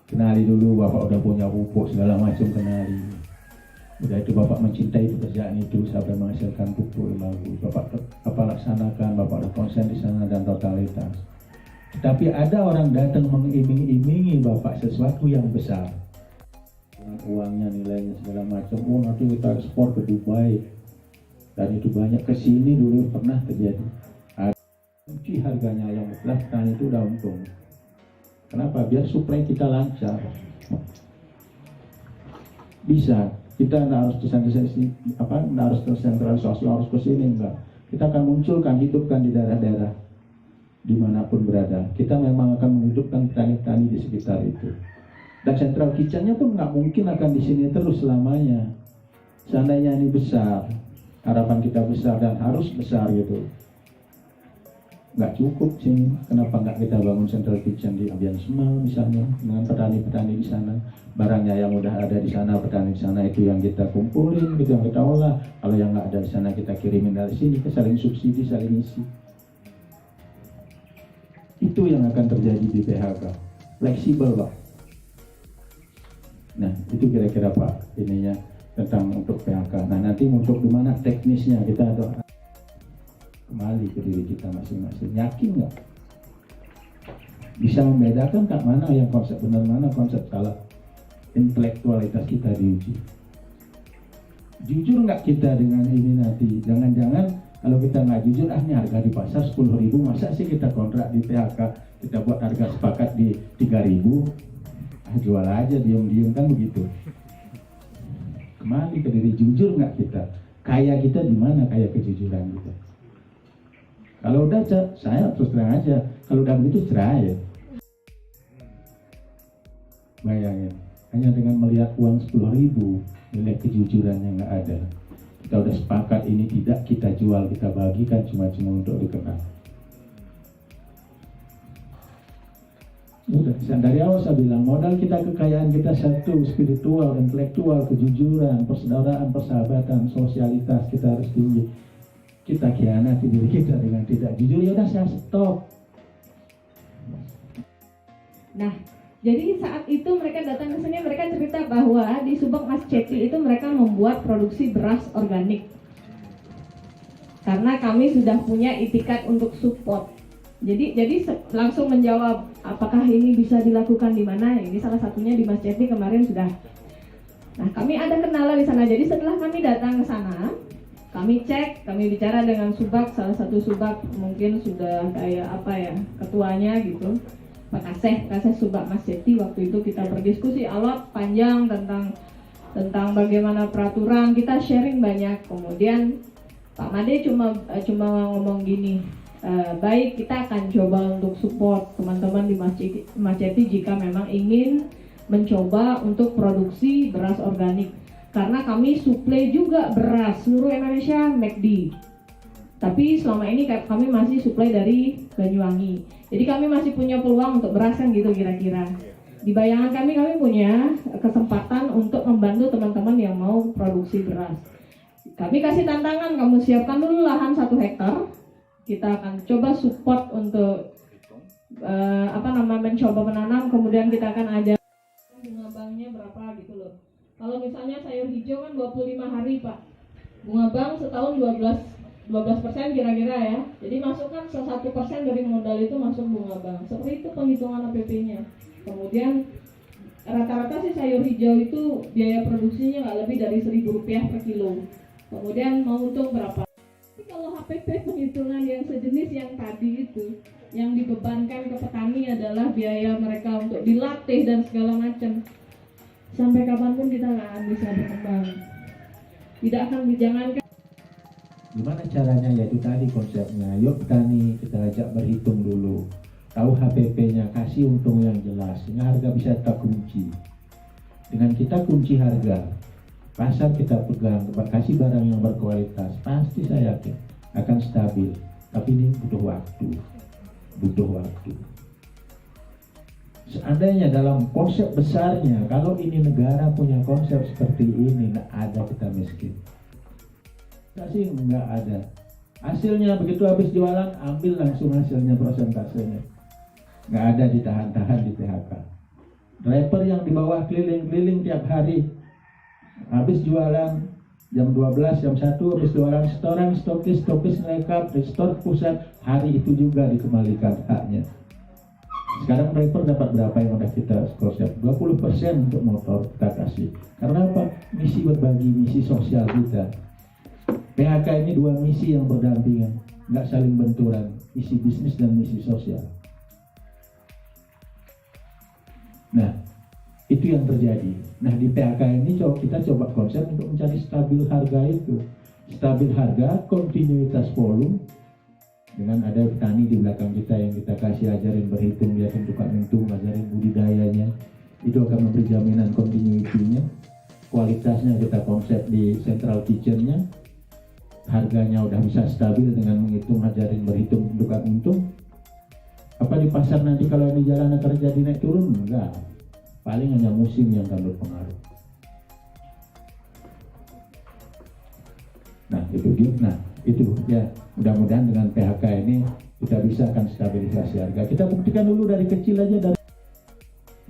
Kenali dulu, Bapak udah punya pupuk segala macam, kenali. Udah itu Bapak mencintai pekerjaan itu sampai menghasilkan pupuk yang bagus. Bapak laksanakan, Bapak ada konsen di sana dan totalitas. Tapi ada orang datang mengiming-imingi Bapak sesuatu yang besar. Uangnya, nilainya segala macam. Oh, nanti kita ekspor ke Dubai. Dan itu banyak ke sini dulu pernah terjadi. Kunci harganya yang jelas petani itu udah untung. Kenapa? Biar suplai kita lancar. Bisa. Kita nggak harus tersentralisasi harus ke sini enggak. Kita akan munculkan, hidupkan di daerah-daerah dimanapun berada. Kita memang akan menghidupkan petani-petani di sekitar itu. Dan sentral kitchennya pun nggak mungkin akan di sini terus selamanya. Seandainya ini besar, harapan kita besar dan harus besar gitu. Nggak cukup sih, kenapa nggak kita bangun sentral kitchen di Abian Semal misalnya, dengan petani-petani di sana. Barangnya yang udah ada di sana, petani di sana itu yang kita kumpulin, gitu yang kita olah. Kalau yang nggak ada di sana kita kirimin dari sini, kita saling subsidi, saling isi. Itu yang akan terjadi di PHK. Fleksibel Pak. Nah, itu kira-kira Pak ininya tentang untuk PHK. Nah, nanti untuk gimana teknisnya kita ada kembali ke diri kita masing-masing. Yakin nggak? Bisa membedakan tak mana yang konsep benar, mana konsep salah? Intelektualitas kita diuji. Jujur nggak kita dengan ini nanti? Jangan-jangan kalau kita nggak jujur, ini harga di pasar 10.000, masa sih kita kontrak di PHK, kita buat harga sepakat di 3.000, jual aja diem-diem kan begitu. Kembali ke diri, jujur nggak kita? Kaya kita di mana kaya kejujuran kita? Kalau udah saya terus terang aja, kalau udah begitu cerai ya. Bayangin, hanya dengan melihat uang 10.000, nilai kejujuran yang nggak ada. Kita udah sepakat ini tidak kita jual, kita bagikan cuma-cuma untuk dikenal. Udah, dari awal saya bilang modal kita, kekayaan kita satu, spiritual, intelektual, kejujuran, persaudaraan, persahabatan, sosialitas kita harus tinggi. Kita khianati diri kita dengan tidak jujur, ya udah saya stop. Nah, jadi saat itu mereka datang ke sini, mereka cerita bahwa di Subak Mas Ceti itu mereka membuat produksi beras organik. Karena kami sudah punya itikat untuk support. Jadi langsung menjawab apakah ini bisa dilakukan di mana? Ini salah satunya di Mas Ceti kemarin sudah. Nah, kami ada kenalan di sana. Jadi setelah kami datang ke sana, kami cek, kami bicara dengan Subak, salah satu Subak mungkin sudah kayak apa ya, ketuanya gitu. Pak Kaseh Subak Mas Ceti. Waktu itu kita berdiskusi alot panjang tentang bagaimana peraturan, kita sharing banyak. Kemudian Pak Made cuma ngomong gini, baik, kita akan coba untuk support teman-teman di Mas Ceti jika memang ingin mencoba untuk produksi beras organik, karena kami suplai juga beras seluruh Indonesia McD, tapi selama ini kami masih suplai dari Banyuwangi, jadi kami masih punya peluang untuk beras kan gitu kira-kira. Di bayangan kami punya kesempatan untuk membantu teman-teman yang mau produksi beras. Kami kasih tantangan, kamu siapkan dulu lahan 1 hektar. Kita akan coba support untuk mencoba menanam, kemudian kita akan ajar bunga banknya berapa gitu loh. Kalau misalnya sayur hijau kan 25 hari Pak, bunga bank setahun 12% kira-kira ya. Jadi masukkan 1% dari modal itu masuk bunga bank. Seperti itu penghitungan APP-nya. Kemudian rata-rata sih sayur hijau itu biaya produksinya nggak lebih dari Rp1.000 per kilo. Kemudian mau untung berapa? Kalau HPP penghitungan yang sejenis yang tadi itu, yang dibebankan ke petani adalah biaya mereka untuk dilatih dan segala macam. Sampai kapanpun kita nggak akan bisa berkembang. Tidak akan dijangankan. Gimana caranya? Yaitu tadi konsepnya. Yuk petani kita ajak berhitung dulu. Tahu HPP-nya, kasih untung yang jelas. Sehingga harga bisa kita kunci. Dengan kita kunci harga, pasar kita pegang, kasih barang yang berkualitas, pasti saya yakin akan stabil. Tapi ini butuh waktu. Seandainya dalam konsep besarnya, kalau ini negara punya konsep seperti ini, nggak ada kita miskin. Kasih nggak ada. Hasilnya begitu habis jualan, ambil langsung hasilnya, prosentasenya. Nggak ada ditahan-tahan di PHK. Driver yang di bawah keliling-keliling tiap hari, habis jualan jam 12, jam 1 habis jualan, setoran, stokis ngelengkap, restore pusat, hari itu juga dikembalikan haknya. Sekarang driver dapat berapa yang udah kita cross-check? 20% untuk motor kita kasih. Karena apa? Misi berbagi, misi sosial kita. PHK ini 2 misi yang berdampingan, nggak saling benturan, misi bisnis dan misi sosial. Nah, itu yang terjadi. Nah, di PHK ini kita coba konsep untuk mencari stabil harga itu. Stabil harga, kontinuitas volume, dengan ada petani di belakang kita yang kita kasih ajarin berhitung, dia tentukan untung, ajarin budidayanya. Itu akan memberi jaminan continuity-nya. Kualitasnya kita konsep di central kitchen-nya. Harganya udah bisa stabil dengan menghitung, ajarin berhitung, tentukan untung. Apa di pasar nanti kalau di jalan akan terjadi naik turun? Enggak. Paling hanya musim yang akan berpengaruh. Nah, itu ya, mudah-mudahan dengan PHK ini kita bisa akan stabilisasi harga. Kita buktikan dulu dari kecil aja dari.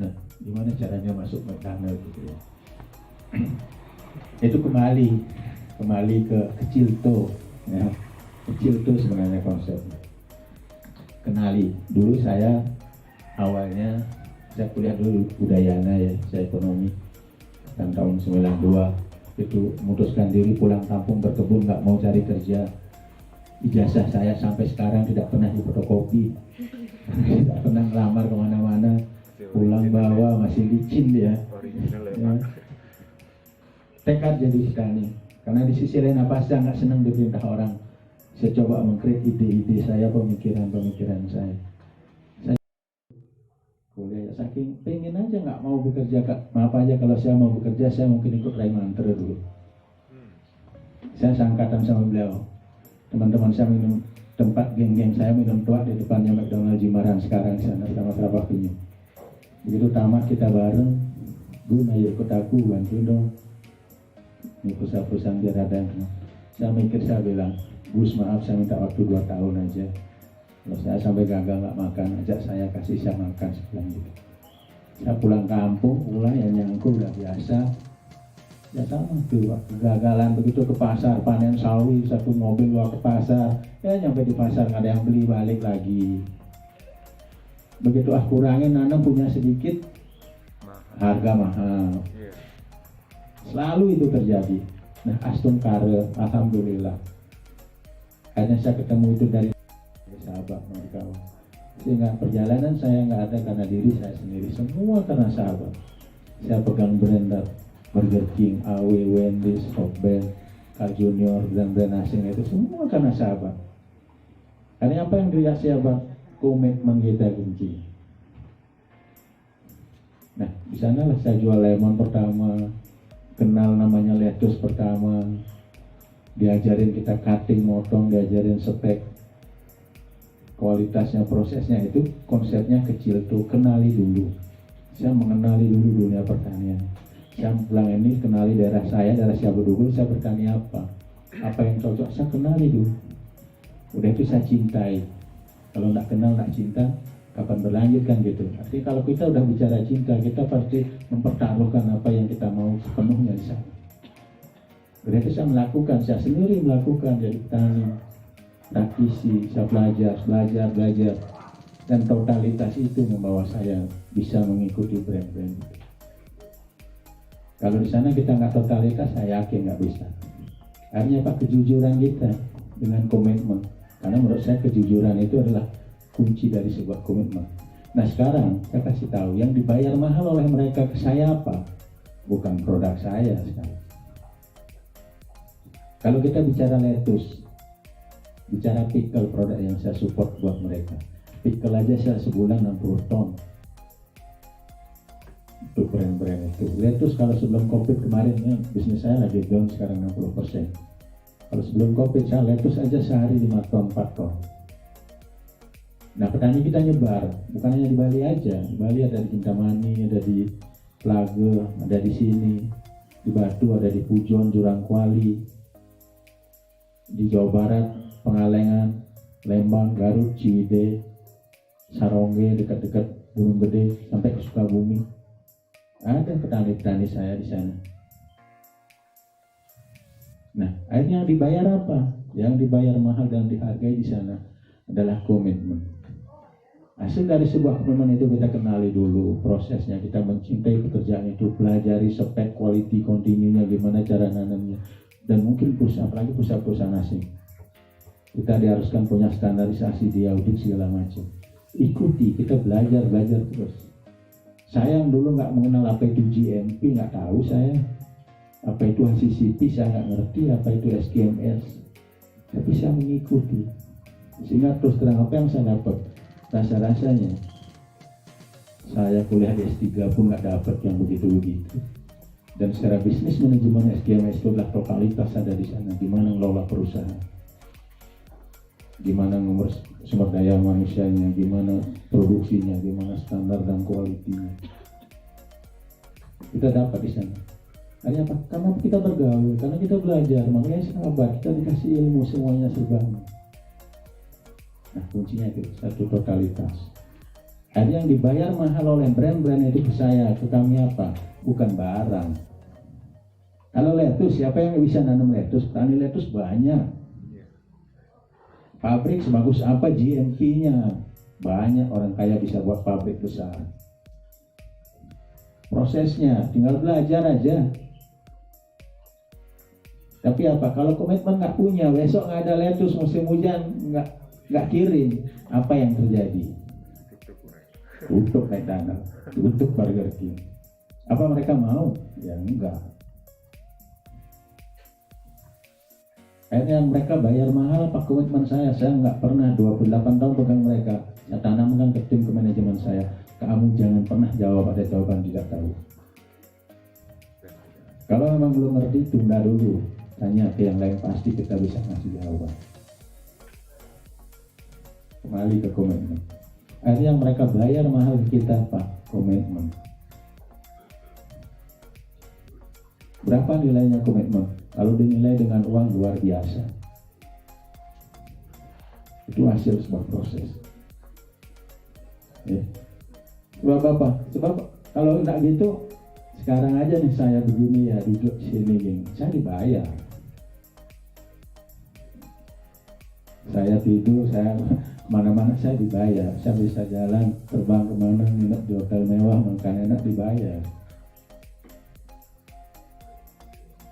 Nah, gimana caranya masuk McDonald gitu ya. Itu kembali ke kecil tuh ya. Kecil tuh sebenarnya konsepnya. Kenali dulu, saya awalnya saya kuliah dulu Udayana ya, saya ekonomi dan tahun 92 itu memutuskan diri pulang kampung berkebun, nggak mau cari kerja. Ijazah saya sampai sekarang tidak pernah difotokopi, tidak pernah ngelamar kemana-mana, pulang bawa masih licin dia ya. Tekad jadi petani, karena di sisi lain apa, saya nggak senang diperintah orang. Saya coba mengkreat ide-ide saya, pemikiran saya. Saya kuliah saking pengen aja, nggak mau bekerja. Maaf aja kalau saya mau bekerja, saya mungkin ikut Rai Mantra dulu. Saya seangkatan sama beliau. Teman-teman saya minum, tempat geng-geng saya minum tuak di depannya McDonald Jimbaran sekarang sana sama Prabakunya. Begitu tamat kita bareng, Gun ayo ikut aku, bantuin dong. Ini perusahaan-perusahaan biar ada. Saya mikir, saya bilang, Gus maaf saya minta waktu 2 tahun aja. Kalau saya sampai gagal nggak makan, ajak saya kasih saya makan, saya bilang gitu. Saya pulang kampung, mulai yang nyangkul udah biasa. Ya sama tuh, kegagalan begitu ke pasar, panen sawi, satu mobil bawa ke pasar. Ya nyampe di pasar nggak ada yang beli, balik lagi. Begitu kurangin, nanam punya sedikit, harga mahal. Selalu itu terjadi. Nah, Astum Kare, alhamdulillah. Hanya saya ketemu itu dari sahabat mereka. Sehingga perjalanan saya nggak ada karena diri saya sendiri, semua karena sahabat. Saya pegang brand Burger King, AW, Wendy's, Hotbell, Carl Junior, brand-brand asing itu semua karena sahabat. Karena apa yang dilihat sahabat? Komitmen kita kunci. Nah, di sanalah saya jual lemon pertama, kenal namanya lettuce pertama, diajarin kita cutting, motong, diajarin spek, kualitasnya, prosesnya itu konsepnya kecil tuh, kenali dulu. Saya mengenali dulu dunia pertanian. Saya bilang ini kenali daerah saya, daerah siapa dulu, saya bertani apa yang cocok, saya kenali dulu. Udah itu saya cintai. Kalau nggak kenal, nggak cinta, kapan berlanjut kan gitu. Artinya kalau kita udah bicara cinta, kita pasti mempertaruhkan apa yang kita mau sepenuhnya di sana. Berarti saya melakukan, saya sendiri melakukan jadi petani, praktisi, saya belajar, dan totalitas itu membawa saya bisa mengikuti brand-brand. Kalau di sana kita nggak totalitas, saya yakin nggak bisa. Artinya apa? Kejujuran kita dengan komitmen. Karena menurut saya kejujuran itu adalah kunci dari sebuah komitmen. Nah sekarang saya kasih tahu, yang dibayar mahal oleh mereka ke saya apa? Bukan produk saya sekarang. Kalau kita bicara lettuce, bicara pickle, produk yang saya support buat mereka. Pickle aja saya sebulan 60 ton. Itu brand-brand itu. Lettuce kalau sebelum COVID kemarin, ya, bisnis saya lagi down sekarang 60%. Kalau sebelum COVID saya lettuce aja sehari 5 ton, 4 ton. Nah petani kita nyebar, bukan hanya di Bali aja. Di Bali ada di Kintamani, ada di Plage, ada di sini. Di Batu, ada di Pujon, Jurang Kuali. Di Jawa Barat, Pengalengan, Lembang, Garut, Ciwidey, Sarongge, dekat-dekat Gunung Gede, sampai ke Sukabumi. Ada petani-petani saya di sana. Nah, akhirnya yang dibayar apa? Yang dibayar mahal dan dihargai di sana adalah komitmen. Hasil dari sebuah komitmen itu kita kenali dulu prosesnya, kita mencintai pekerjaan itu, pelajari spek, quality, continue-nya, gimana cara nanamnya, dan mungkin apalagi perusahaan asing. Kita diharuskan punya standarisasi, diaudit segala macam. Ikuti, kita belajar terus. Saya yang dulu nggak mengenal apa itu GMP, nggak tahu saya. Apa itu HACCP, saya nggak ngerti. Apa itu SGMS, tapi saya mengikuti. Sehingga terus terang apa yang saya dapat, rasa-rasanya saya kuliah di S3 pun nggak dapat yang begitu-begitu. Dan secara bisnis manajemen SGMS itu adalah totalitas ada di sana. Gimana ngelola perusahaan, gimana ngurus sumber daya manusianya, gimana produksinya, gimana standar dan kualitinya. Kita dapat di sana. Artinya apa? Karena kita bergaul, karena kita belajar, makanya sahabat, kita dikasih ilmu semuanya serba. Nah kuncinya itu satu totalitas. Ada yang dibayar mahal oleh brand-brand itu ke saya, ke kami apa? Bukan barang. Kalau lettuce, siapa yang bisa nanam lettuce? Petani lettuce banyak. Pabrik sebagus apa GMP-nya? Banyak orang kaya bisa buat pabrik besar. Prosesnya tinggal belajar aja. Tapi apa? Kalau komitmen nggak punya, besok nggak ada lettuce musim hujan, nggak kirim, apa yang terjadi? Tutup McDonald, tutup Burger King. Apa mereka mau? Ya enggak. Akhirnya mereka bayar mahal apa komitmen saya? Saya nggak pernah 28 tahun pegang mereka. Saya tanamkan ke tim, ke manajemen saya. Kamu jangan pernah jawab ada jawaban tidak tahu. Kalau memang belum ngerti, tunda dulu. Tanya ke yang lain, pasti kita bisa ngasih jawaban. Kembali ke komitmen. Akhirnya mereka bayar mahal kita apa? komitmen. Berapa nilainya komitmen? Kalau dinilai dengan uang luar biasa. Itu hasil sebuah proses. Ya. Sebab apa? Sebab kalau enggak gitu, sekarang aja nih saya begini ya, duduk sini gini, saya dibayar. Saya tidur, saya mana-mana saya dibayar. Saya bisa jalan, terbang kemana, nginep di hotel mewah, makan enak, dibayar.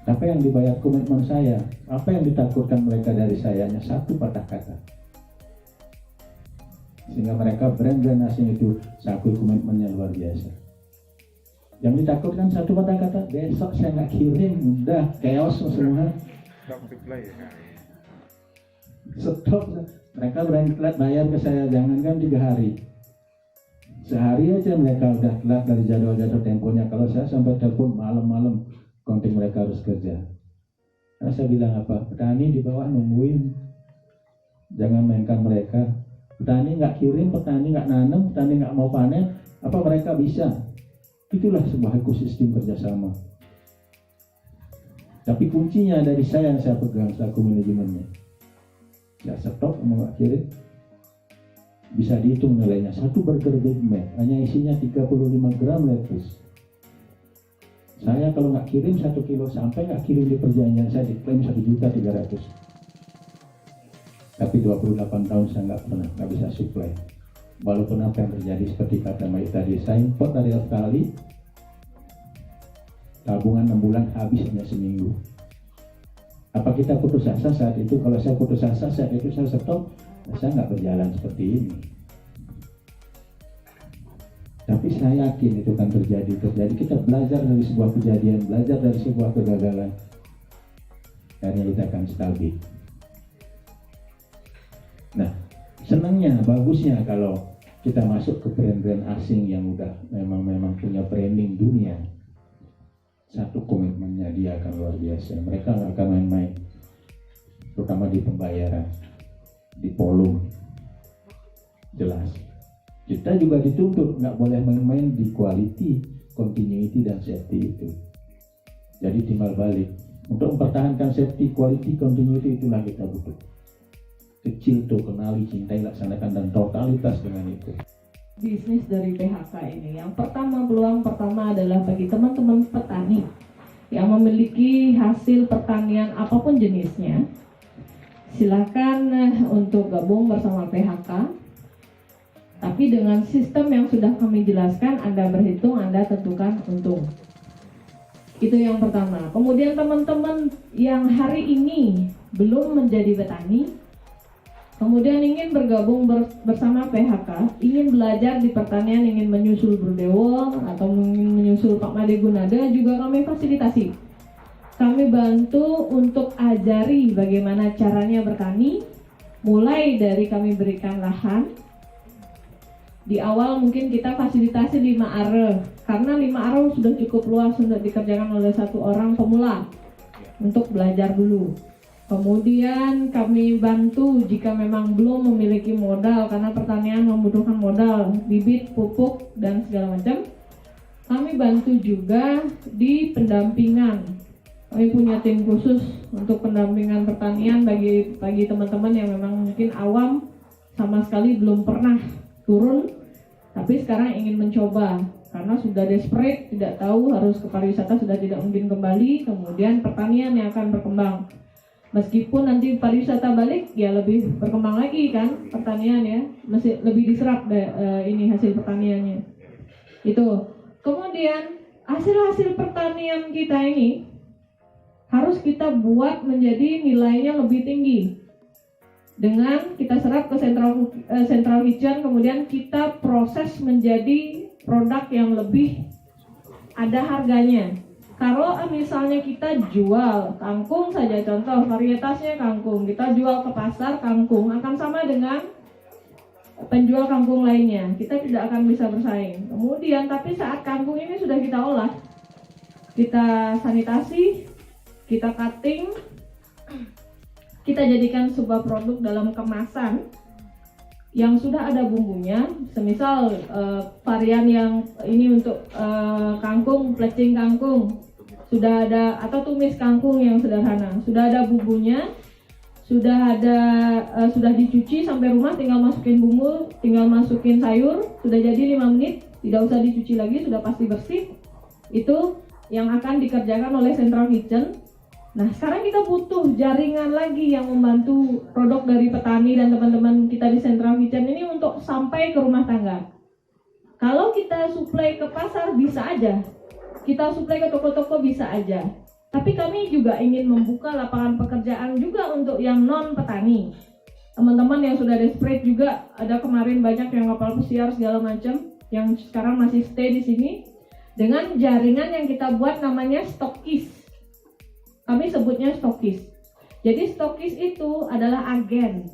Apa yang dibayar komitmen saya? Apa yang ditakutkan mereka dari saya? Hanya satu patah kata. Sehingga mereka brand-brand asing itu sakui komitmennya luar biasa. Yang ditakutkan satu patah kata, besok saya nggak kirim, udah chaos semua. Stop. Mereka berani telat bayar ke saya, jangankan 3 hari. Sehari aja mereka udah telat dari jadwal-jadwal temponya. Kalau saya sampai telepon malam-malam, konting mereka harus kerja. Karena saya bilang apa? Petani di bawah nungguin. Jangan mainkan mereka. Petani nggak kirim, petani nggak nanam, petani nggak mau panen, apa mereka bisa? Itulah sebuah ekosistem kerjasama. Tapi kuncinya dari saya yang saya pegang selaku manajemennya. Saya stop, mau nggak kirim. Bisa dihitung nilainya. Satu burger Big Mac hanya isinya 35 gram lettuce. Saya kalau nggak kirim 1 kilo sampai nggak kirim di perjanjian saya diklaim 1.300.000. Tapi 28 tahun saya nggak bisa supply. Walaupun apa yang terjadi seperti kata Mike tadi, saya import dari Australia, tabungan 6 bulan habis hanya seminggu. Apa kita putus asa saat itu? Kalau saya putus asa saat itu saya stop, saya nggak berjalan seperti ini. Tapi saya yakin itu kan terjadi. Kita belajar dari sebuah kejadian, belajar dari sebuah kegagalan. Akhirnya kita akan stabil. Nah, senangnya, bagusnya kalau kita masuk ke brand-brand asing yang udah memang punya branding dunia. Satu komitmennya dia akan luar biasa. Mereka nggak akan main-main, terutama di pembayaran, di volume. Jelas. Kita juga dituntut nggak boleh main-main di quality, continuity, dan safety itu. Jadi timbal balik. Untuk mempertahankan safety, quality, continuity itulah kita butuh. Kecil tuh, kenali, cintai, laksanakan, dan totalitas dengan itu. Bisnis dari PHK ini, yang pertama, peluang pertama adalah bagi teman-teman petani yang memiliki hasil pertanian apapun jenisnya, silakan untuk gabung bersama PHK. Tapi dengan sistem yang sudah kami jelaskan, Anda berhitung, Anda tentukan untung. Itu yang pertama. Kemudian teman-teman yang hari ini belum menjadi petani, kemudian ingin bergabung bersama PHK, ingin belajar di pertanian, ingin menyusul Bro Dewo atau ingin menyusul Pak Made Gunada, juga kami fasilitasi. Kami bantu untuk ajari bagaimana caranya bertani, mulai dari kami berikan lahan. Di awal mungkin kita fasilitasi 5 are, karena 5 are sudah cukup luas untuk dikerjakan oleh 1 orang pemula untuk belajar dulu. Kemudian kami bantu jika memang belum memiliki modal, karena pertanian membutuhkan modal, bibit, pupuk, dan segala macam. Kami bantu juga di pendampingan. Kami punya tim khusus untuk pendampingan pertanian bagi teman-teman yang memang mungkin awam, sama sekali belum pernah turun, tapi sekarang ingin mencoba karena sudah desperate, tidak tahu harus ke pariwisata sudah tidak mungkin kembali, kemudian pertanian yang akan berkembang. Meskipun nanti pariwisata balik, ya lebih berkembang lagi kan pertanian ya, masih lebih diserap ini hasil pertaniannya. Itu. Kemudian hasil hasil kita ini harus kita buat menjadi nilainya lebih tinggi. Dengan kita serap ke central kitchen, kemudian kita proses menjadi produk yang lebih ada harganya. Kalau misalnya kita jual kangkung saja, contoh varietasnya kangkung, kita jual ke pasar kangkung, akan sama dengan penjual kangkung lainnya. Kita tidak akan bisa bersaing. Kemudian tapi saat kangkung ini sudah kita olah, kita sanitasi, kita cutting, kita jadikan sebuah produk dalam kemasan yang sudah ada bumbunya, semisal varian yang ini untuk kangkung, plecing kangkung, sudah ada, atau tumis kangkung yang sederhana, sudah ada bumbunya, sudah dicuci sampai rumah, tinggal masukin bumbu, tinggal masukin sayur, sudah jadi 5 menit, tidak usah dicuci lagi, sudah pasti bersih. Itu yang akan dikerjakan oleh Central Kitchen. Nah, sekarang kita butuh jaringan lagi yang membantu produk dari petani dan teman-teman kita di Central Kitchen ini untuk sampai ke rumah tangga. Kalau kita suplai ke pasar bisa aja, kita suplai ke toko-toko bisa aja. Tapi kami juga ingin membuka lapangan pekerjaan juga untuk yang non-petani. Teman-teman yang sudah desperate juga, ada kemarin banyak yang kapal pesiar segala macam, yang sekarang masih stay di sini. Dengan jaringan yang kita buat namanya stokis. Kami sebutnya stokis. Jadi stokis itu adalah agen.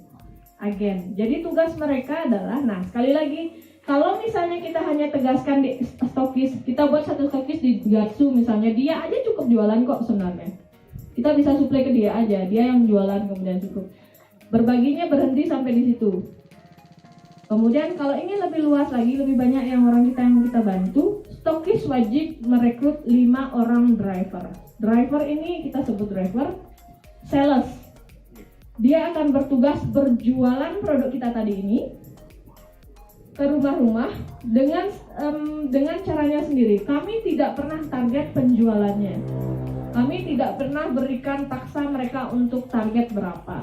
Jadi tugas mereka adalah, nah sekali lagi, kalau misalnya kita hanya tegaskan di stokis, kita buat satu stokis di Gatsu misalnya, dia aja cukup jualan kok sebenarnya. Kita bisa suplai ke dia aja, dia yang jualan kemudian cukup. Berbaginya berhenti sampai di situ. Kemudian kalau ingin lebih luas lagi, lebih banyak yang kita bantu, stokis wajib merekrut 5 orang driver. Driver ini kita sebut driver, sales. Dia akan bertugas berjualan produk kita tadi ini ke rumah-rumah dengan caranya sendiri. Kami tidak pernah target penjualannya. Kami tidak pernah berikan paksa mereka untuk target berapa.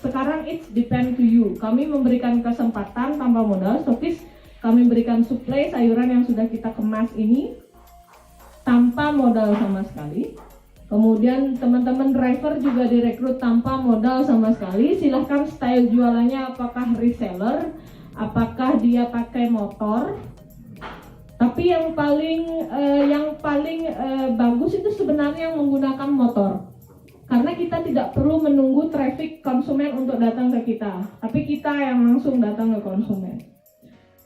Sekarang it's depend to you. Kami memberikan kesempatan tanpa modal. Stokis kami berikan suplai sayuran yang sudah kita kemas ini tanpa modal sama sekali. Kemudian teman-teman driver juga direkrut tanpa modal sama sekali. Silahkan style jualannya apakah reseller, apakah dia pakai motor. Tapi yang paling bagus itu sebenarnya yang menggunakan motor. Karena kita tidak perlu menunggu traffic konsumen untuk datang ke kita, tapi kita yang langsung datang ke konsumen.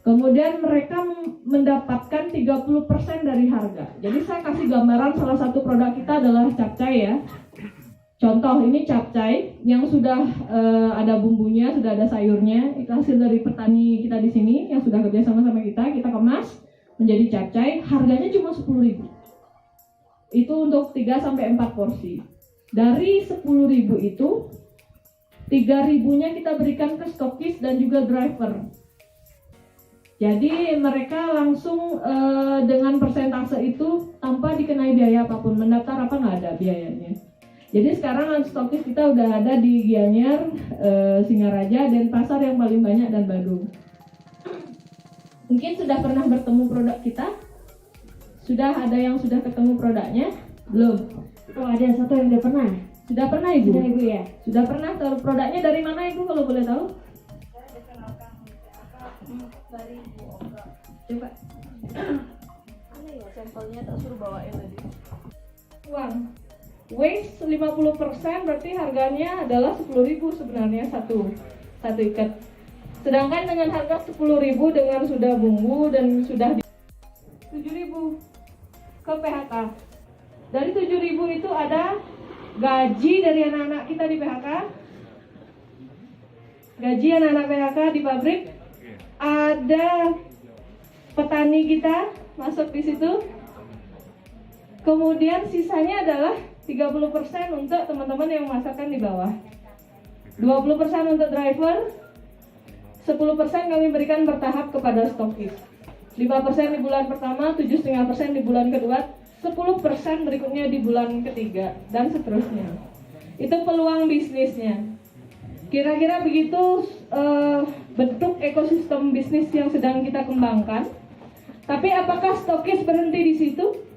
Kemudian mereka mendapatkan 30% dari harga. Jadi saya kasih gambaran, salah satu produk kita adalah capcay ya. Contoh ini capcay yang sudah ada bumbunya, sudah ada sayurnya. Itu hasil dari petani kita di sini yang sudah kerja sama kita kemas menjadi capcay. Harganya cuma 10.000. Itu untuk 3-4 porsi. Dari 10.000 itu 3.000-nya kita berikan ke stokis dan juga driver. Jadi mereka langsung dengan persentase itu tanpa dikenai biaya apapun. Mendaftar apa nggak ada biayanya. Jadi sekarang stokis kita udah ada di Gianyar, Singaraja, dan pasar yang paling banyak dan Badung. Mungkin sudah pernah bertemu produk kita? Sudah ada yang sudah ketemu produknya? Belum? Oh, ada satu yang udah pernah. Sudah pernah Ibu? Sudah Ibu ya. Sudah pernah. Produknya dari mana Ibu kalau boleh tahu? Dari Bu Oga. Coba. Mana ya sampelnya, tak suruh bawain tadi. Uang. Waste 50% berarti harganya adalah 10.000 sebenarnya satu ikat. Sedangkan dengan harga 10.000 dengan sudah bumbu dan sudah 7.000 ke PHK. Dari 7.000 itu ada gaji dari anak-anak kita di PHK. Gaji anak-anak PHK di pabrik. Ada petani kita masuk di situ. Kemudian sisanya adalah 30% untuk teman-teman yang memasarkan di bawah. 20% untuk driver. 10% kami berikan bertahap kepada stokis. 5% di bulan pertama, 7,5% di bulan kedua, 10% berikutnya di bulan ketiga, dan seterusnya. Itu peluang bisnisnya. Kira-kira begitu bentuk ekosistem bisnis yang sedang kita kembangkan. Tapi apakah stokis berhenti di situ?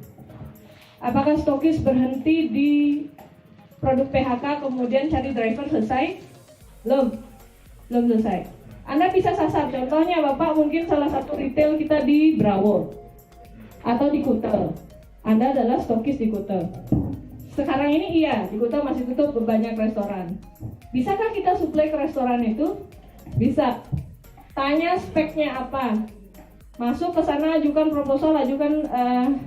Apakah stokis berhenti di produk PHK kemudian cari driver selesai? Belum selesai. Anda bisa sasar, contohnya Bapak mungkin salah satu retail kita di Bravo atau di Kutel. Anda adalah stokis di Kutel. Sekarang ini iya, di Kutel masih tutup banyak restoran. Bisakah kita suplai ke restoran itu? Bisa. Tanya speknya apa. Masuk ke sana, ajukan proposal,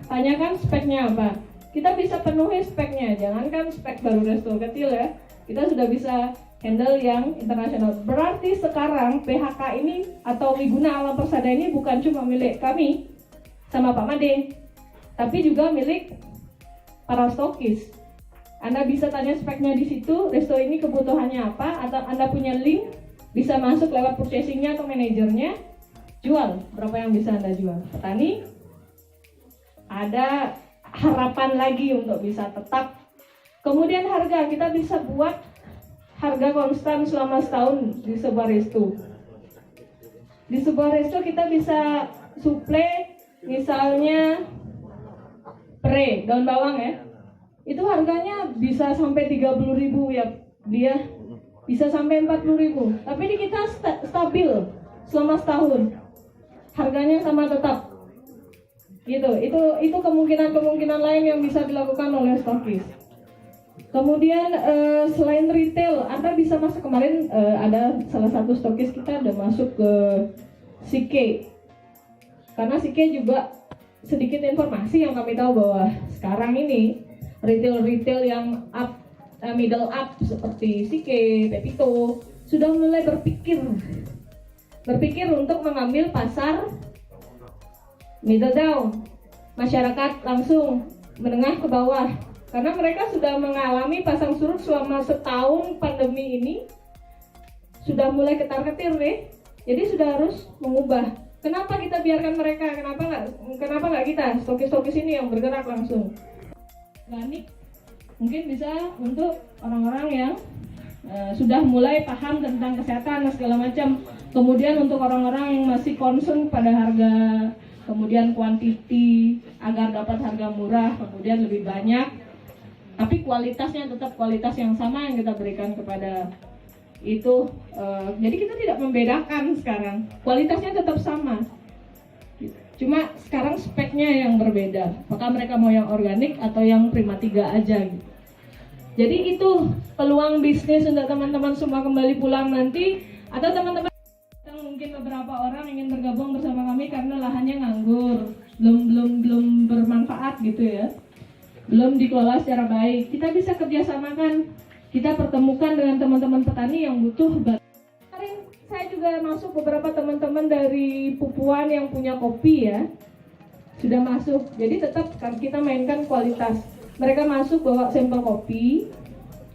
tanyakan speknya apa. Kita bisa penuhi speknya, jangankan spek baru resto kecil ya. Kita sudah bisa handle yang internasional. Berarti sekarang PHK ini atau Wiguna Alam Persada ini bukan cuma milik kami sama Pak Made, tapi juga milik para stokis. Anda bisa tanya speknya di situ, resto ini kebutuhannya apa, atau Anda punya link, bisa masuk lewat purchasingnya atau manajernya, jual berapa yang bisa Anda jual. Petani ada harapan lagi untuk bisa tetap. Kemudian harga, kita bisa buat harga konstan selama setahun di sebuah resto. Di sebuah resto kita bisa suplai misalnya pre, daun bawang ya. Itu harganya bisa sampai 30.000 ya, dia bisa sampai 40.000. Tapi di kita stabil selama setahun. Harganya sama tetap. Gitu. Itu kemungkinan lain yang bisa dilakukan oleh stokis. Kemudian selain retail, Anda bisa masuk, kemarin ada salah satu stokis kita ada masuk ke Sike. Karena Sike juga sedikit informasi yang kami tahu bahwa sekarang ini retail yang middle up seperti Sike, Pepito sudah mulai berpikir untuk mengambil pasar middle down, masyarakat langsung menengah ke bawah, karena mereka sudah mengalami pasang surut selama setahun pandemi ini, sudah mulai ketar-ketir nih, jadi sudah harus mengubah. Kenapa kita biarkan mereka? Kenapa nggak kita stokis-stokis ini yang bergerak langsung? Organik mungkin bisa untuk orang-orang yang sudah mulai paham tentang kesehatan dan segala macam. Kemudian untuk orang-orang yang masih concern pada harga, kemudian quantity agar dapat harga murah, kemudian lebih banyak, tapi kualitasnya tetap kualitas yang sama yang kita berikan kepada itu. Jadi kita tidak membedakan sekarang, kualitasnya tetap sama. Cuma sekarang speknya yang berbeda. Apakah mereka mau yang organik atau yang Prima 3 aja gitu. Jadi itu peluang bisnis untuk teman-teman semua kembali pulang nanti, atau teman-teman mungkin beberapa orang ingin bergabung bersama kami karena lahannya nganggur, belum bermanfaat gitu ya. Belum dikelola secara baik. Kita bisa kerjasamakan, kita pertemukan dengan teman-teman petani yang butuh. Saya juga masuk beberapa teman-teman dari Pupuan yang punya kopi ya, sudah masuk. Jadi tetap kita mainkan kualitas. Mereka masuk bawa sampel kopi.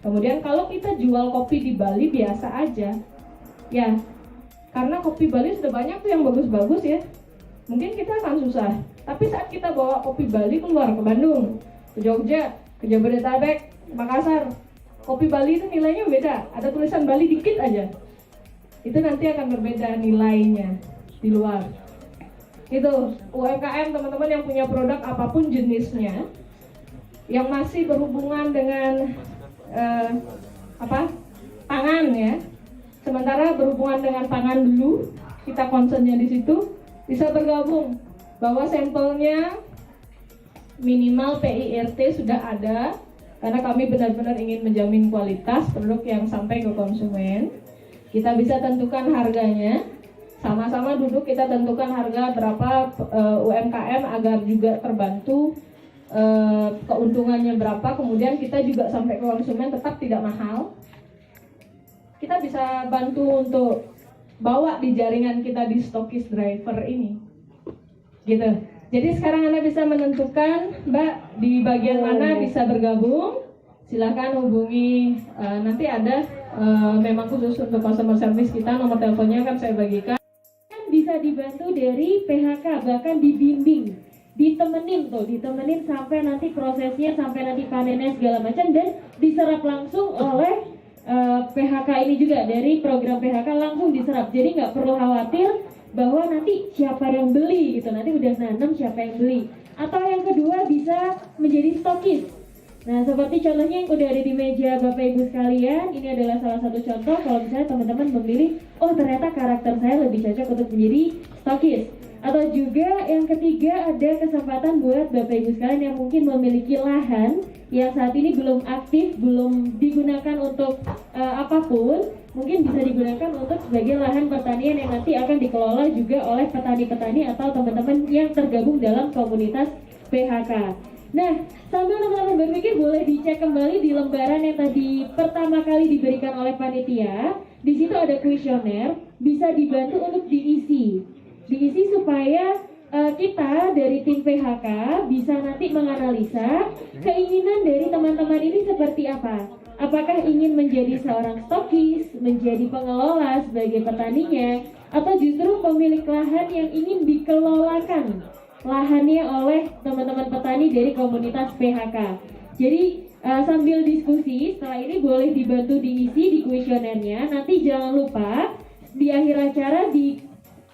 Kemudian kalau kita jual kopi di Bali biasa aja, ya, karena kopi Bali sudah banyak tuh yang bagus-bagus ya. Mungkin kita akan susah. Tapi saat kita bawa kopi Bali keluar ke Bandung, ke Jogja, ke Jabodetabek, Makassar, kopi Bali itu nilainya beda. Ada tulisan Bali dikit aja. Itu nanti akan berbeda nilainya di luar. Itu UMKM teman-teman yang punya produk apapun jenisnya, yang masih berhubungan dengan pangan ya. Sementara berhubungan dengan pangan dulu, kita concernnya di situ, bisa bergabung. Bahwa sampelnya minimal PIRT sudah ada, karena kami benar-benar ingin menjamin kualitas produk yang sampai ke konsumen. Kita bisa tentukan harganya, sama-sama duduk kita tentukan harga berapa UMKM agar juga terbantu, keuntungannya berapa, kemudian kita juga sampai ke konsumen tetap tidak mahal. Kita bisa bantu untuk bawa di jaringan kita di stokis driver ini, gitu. Jadi sekarang Anda bisa menentukan, Mbak, di bagian mana bisa bergabung. Silahkan hubungi, nanti ada memang khusus untuk customer service kita, nomor teleponnya kan saya bagikan. Bisa dibantu dari PHK, bahkan dibimbing, ditemenin sampai nanti prosesnya, sampai nanti panennya segala macam, dan diserap langsung oleh PHK ini juga. Dari program PHK langsung diserap, jadi nggak perlu khawatir bahwa nanti siapa yang beli gitu, nanti udah nanam siapa yang beli. Atau yang kedua bisa menjadi stokis. Nah, seperti contohnya yang udah ada di meja Bapak Ibu sekalian, ini adalah salah satu contoh kalau misalnya teman-teman memilih, oh ternyata karakter saya lebih cocok untuk menjadi stokis. Atau juga yang ketiga, ada kesempatan buat Bapak Ibu sekalian yang mungkin memiliki lahan yang saat ini belum aktif, belum digunakan untuk apapun, mungkin bisa digunakan untuk sebagai lahan pertanian yang nanti akan dikelola juga oleh petani-petani atau teman-teman yang tergabung dalam komunitas PHK. Nah, sambil teman-teman berpikir boleh dicek kembali di lembaran yang tadi pertama kali diberikan oleh panitia. Di situ ada kuesioner, bisa dibantu untuk diisi. Diisi supaya kita dari tim PHK bisa nanti menganalisa keinginan dari teman-teman ini seperti apa. Apakah ingin menjadi seorang stokis, menjadi pengelola sebagai petaninya, atau justru pemilik lahan yang ingin dikelolakan lahannya oleh teman-teman petani dari komunitas PHK. Jadi sambil diskusi, setelah ini boleh dibantu diisi di kuesionernya. Nanti jangan lupa di akhir acara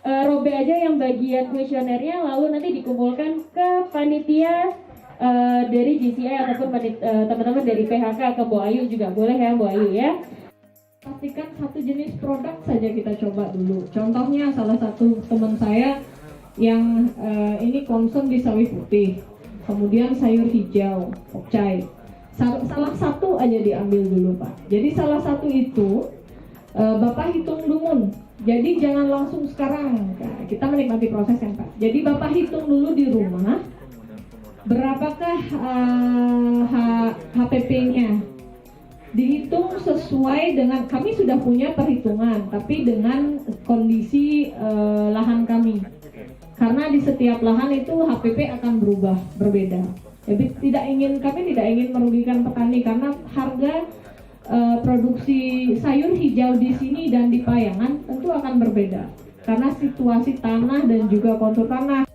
robek aja yang bagian kuesionernya, lalu nanti dikumpulkan ke panitia dari GCI ataupun teman-teman dari PHK ke Bu Ayu juga boleh ya Bu Ayu ya. Pastikan satu jenis produk saja kita coba dulu. Contohnya salah satu teman saya yang ini konsum di sawi putih, kemudian sayur hijau, pokcai. Salah satu aja diambil dulu Pak. Jadi salah satu itu Bapak hitung dumun. Jadi jangan langsung sekarang. Nah, kita menikmati proses kan Pak. Jadi Bapak hitung dulu di rumah berapakah HPP-nya. Dihitung sesuai dengan, kami sudah punya perhitungan, tapi dengan kondisi lahan kami. Karena di setiap lahan itu HPP akan berubah, berbeda. Jadi kami tidak ingin merugikan petani karena harga produksi sayur hijau di sini dan di Payangan tentu akan berbeda. Karena situasi tanah dan juga kontur tanah.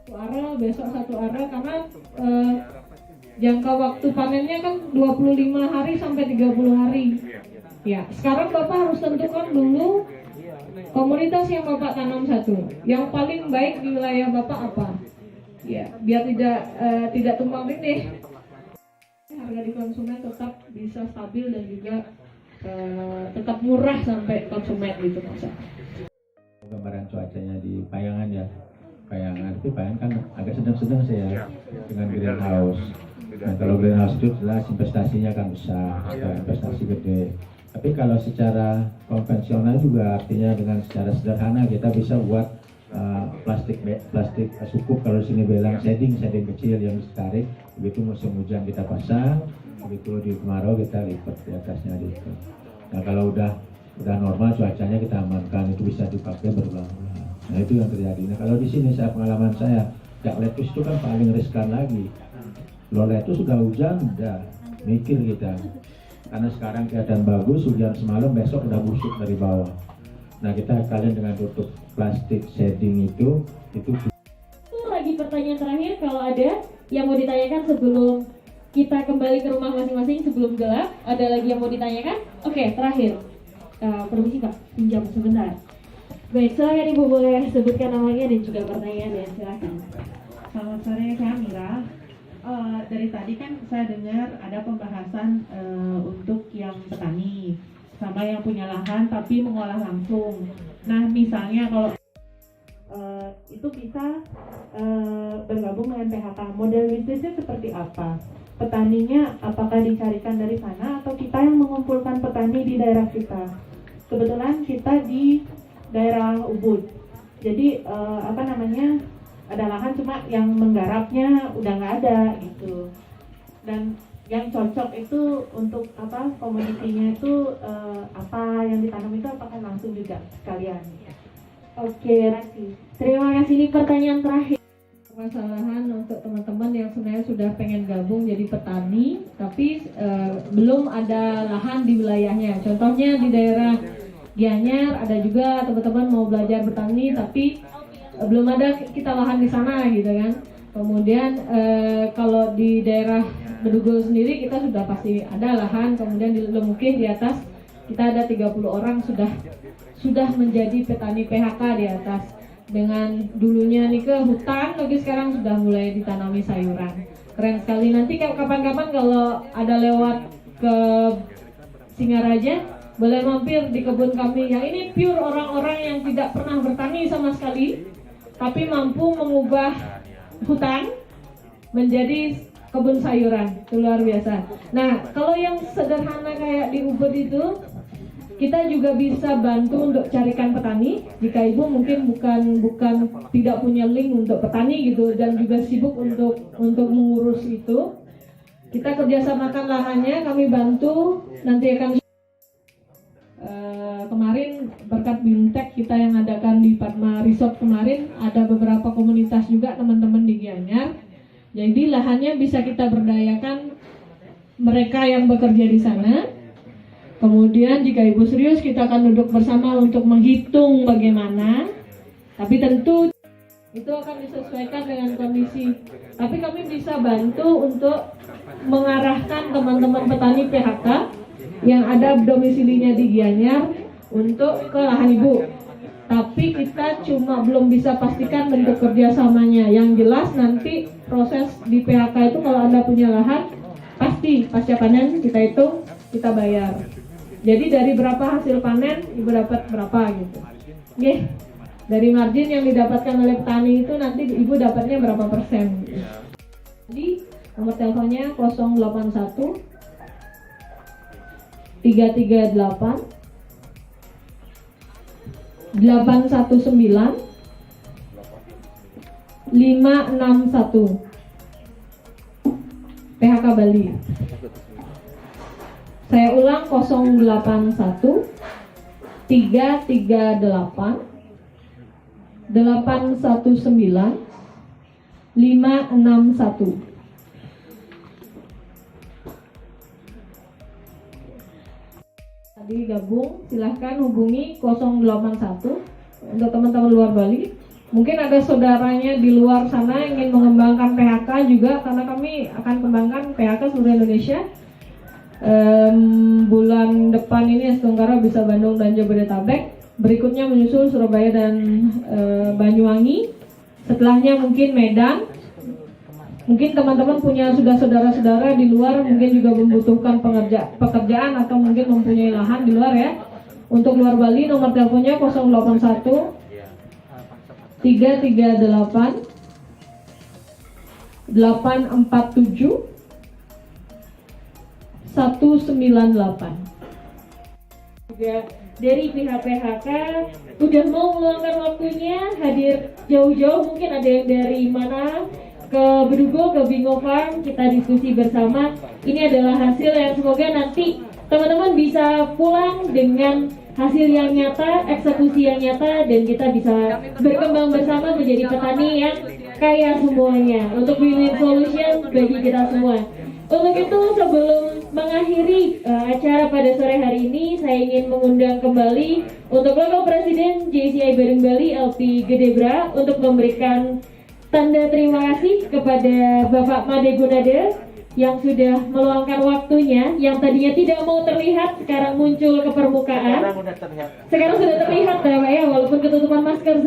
Satu area, besok satu area, karena jangka waktu panennya kan 25 hari sampai 30 hari. Ya, sekarang Bapak harus tentukan dulu komunitas yang Bapak tanam satu. Yang paling baik di wilayah Bapak apa? Ya, biar tidak tumpang tindih. Harga di konsumen tetap bisa stabil dan juga tetap murah sampai konsumen gitu Mas. Gambaran cuacanya di Payangan ya. Tapi Payangan kan agak sedang-sedang saya dengan greenhouse. Nah kalau greenhouse itu jelas investasinya kan besar, investasi gede. Tapi kalau secara konvensional juga artinya dengan secara sederhana kita bisa buat plastik sukup, kalau di sini bilang shading kecil yang ditarik, begitu musim hujan kita pasang, begitu di kemarau kita lipat di atasnya gitu. Nah kalau udah normal cuacanya kita amankan, itu bisa dipakai berulang-ulang. Nah itu yang terjadi. Nah kalau di sini pengalaman saya, jak lettuce itu kan paling riskan lagi. Kalau lettuce sudah hujan, udah mikir kita. Karena sekarang keadaan bagus, hujan semalam, besok udah busuk dari bawah. Nah kita kalian dengan tutup plastik shading itu lagi pertanyaan terakhir kalau ada yang mau ditanyakan sebelum kita kembali ke rumah masing-masing sebelum gelap. Ada lagi yang mau ditanyakan? Oke, terakhir permisi Pak, pinjam sebentar. Baik, silakan Ibu boleh sebutkan namanya dan juga pertanyaannya, silakan. Selamat sore, saya Mira. Dari tadi kan saya dengar ada pembahasan untuk yang petani sama yang punya lahan tapi mengolah langsung. Nah misalnya kalau itu bisa bergabung dengan PHK, model bisnisnya seperti apa? Petaninya apakah dicarikan dari sana atau kita yang mengumpulkan petani di daerah kita? Kebetulan kita di daerah Ubud, jadi ada lahan cuma yang menggarapnya udah nggak ada gitu. Dan yang cocok itu untuk komoditinya itu apa yang ditanam itu apakah langsung juga sekalian? Oke, terima kasih. Ini pertanyaan terakhir. Permasalahan untuk teman-teman yang sebenarnya sudah pengen gabung jadi petani tapi belum ada lahan di wilayahnya. Contohnya di daerah Gianyar ada juga teman-teman mau belajar bertani tapi belum ada kita lahan di sana gitu kan. Kemudian kalau di daerah Bedugul sendiri kita sudah pasti ada lahan, kemudian di Lemukin di atas kita ada 30 orang sudah menjadi petani PHK di atas. Dengan dulunya nih ke hutan, tapi sekarang sudah mulai ditanami sayuran. Keren sekali. Nanti kapan-kapan kalau ada lewat ke Singaraja, boleh mampir di kebun kami. Yang ini pure orang-orang yang tidak pernah bertani sama sekali, tapi mampu mengubah hutan menjadi kebun sayuran. Itu luar biasa. Nah, kalau yang sederhana kayak di Ubud itu, Kita juga bisa bantu untuk carikan petani jika ibu mungkin bukan tidak punya link untuk petani gitu dan juga sibuk untuk mengurus itu. Kita kerjasamakan lahannya, kami bantu, nanti akan kemarin berkat BIMTEK kita yang adakan di Padma Resort kemarin ada beberapa komunitas juga teman-teman di Gianyar. Jadi lahannya bisa kita berdayakan mereka yang bekerja di sana. Kemudian jika ibu serius kita akan duduk bersama untuk menghitung bagaimana. Tapi tentu itu akan disesuaikan dengan kondisi. Tapi kami bisa bantu untuk mengarahkan teman-teman petani PHK yang ada domisilinya di Gianyar untuk ke lahan ibu. Tapi kita cuma belum bisa pastikan bentuk kerjasamanya. Yang jelas nanti proses di PHK itu kalau Anda punya lahan, pasti pasca panen kita hitung, kita bayar. Jadi dari berapa hasil panen, ibu dapat berapa gitu. Oke. Dari margin yang didapatkan oleh petani itu nanti ibu dapatnya berapa persen. Jadi nomor teleponnya 081 338 819 561 PHK Bali. Saya ulang 081 338 819 561. Tadi gabung, silahkan hubungi 081 untuk teman-teman luar Bali. Mungkin ada saudaranya di luar sana yang ingin mengembangkan PHK juga, karena kami akan kembangkan PHK seluruh Indonesia. Bulan depan ini Tenggara bisa Bandung dan Jabodetabek. Berikutnya menyusul Surabaya dan Banyuwangi. Setelahnya mungkin Medan. Mungkin teman-teman punya sudah saudara-saudara di luar mungkin juga membutuhkan pekerjaan atau mungkin mempunyai lahan di luar ya. Untuk luar Bali nomor teleponnya 081 338 847 198. Juga dari pihak PHK udah mau meluangkan waktunya hadir jauh-jauh, mungkin ada yang dari mana ke Bedugo, ke Bingo Farm, kita diskusi bersama. Ini adalah hasil yang semoga nanti teman-teman bisa pulang dengan hasil yang nyata, eksekusi yang nyata, dan kita bisa berkembang bersama menjadi petani yang kaya semuanya untuk win-win solution bagi kita semua. Untuk itu sebelum mengakhiri acara pada sore hari ini, saya ingin mengundang kembali untuk Bapak Presiden JCI Badung Bali LP Gedebra untuk memberikan tanda terima kasih kepada Bapak Made Gunade yang sudah meluangkan waktunya, yang tadinya tidak mau terlihat sekarang muncul ke permukaan. Sekarang sudah terlihat ya Pak ya, walaupun ketutupan masker.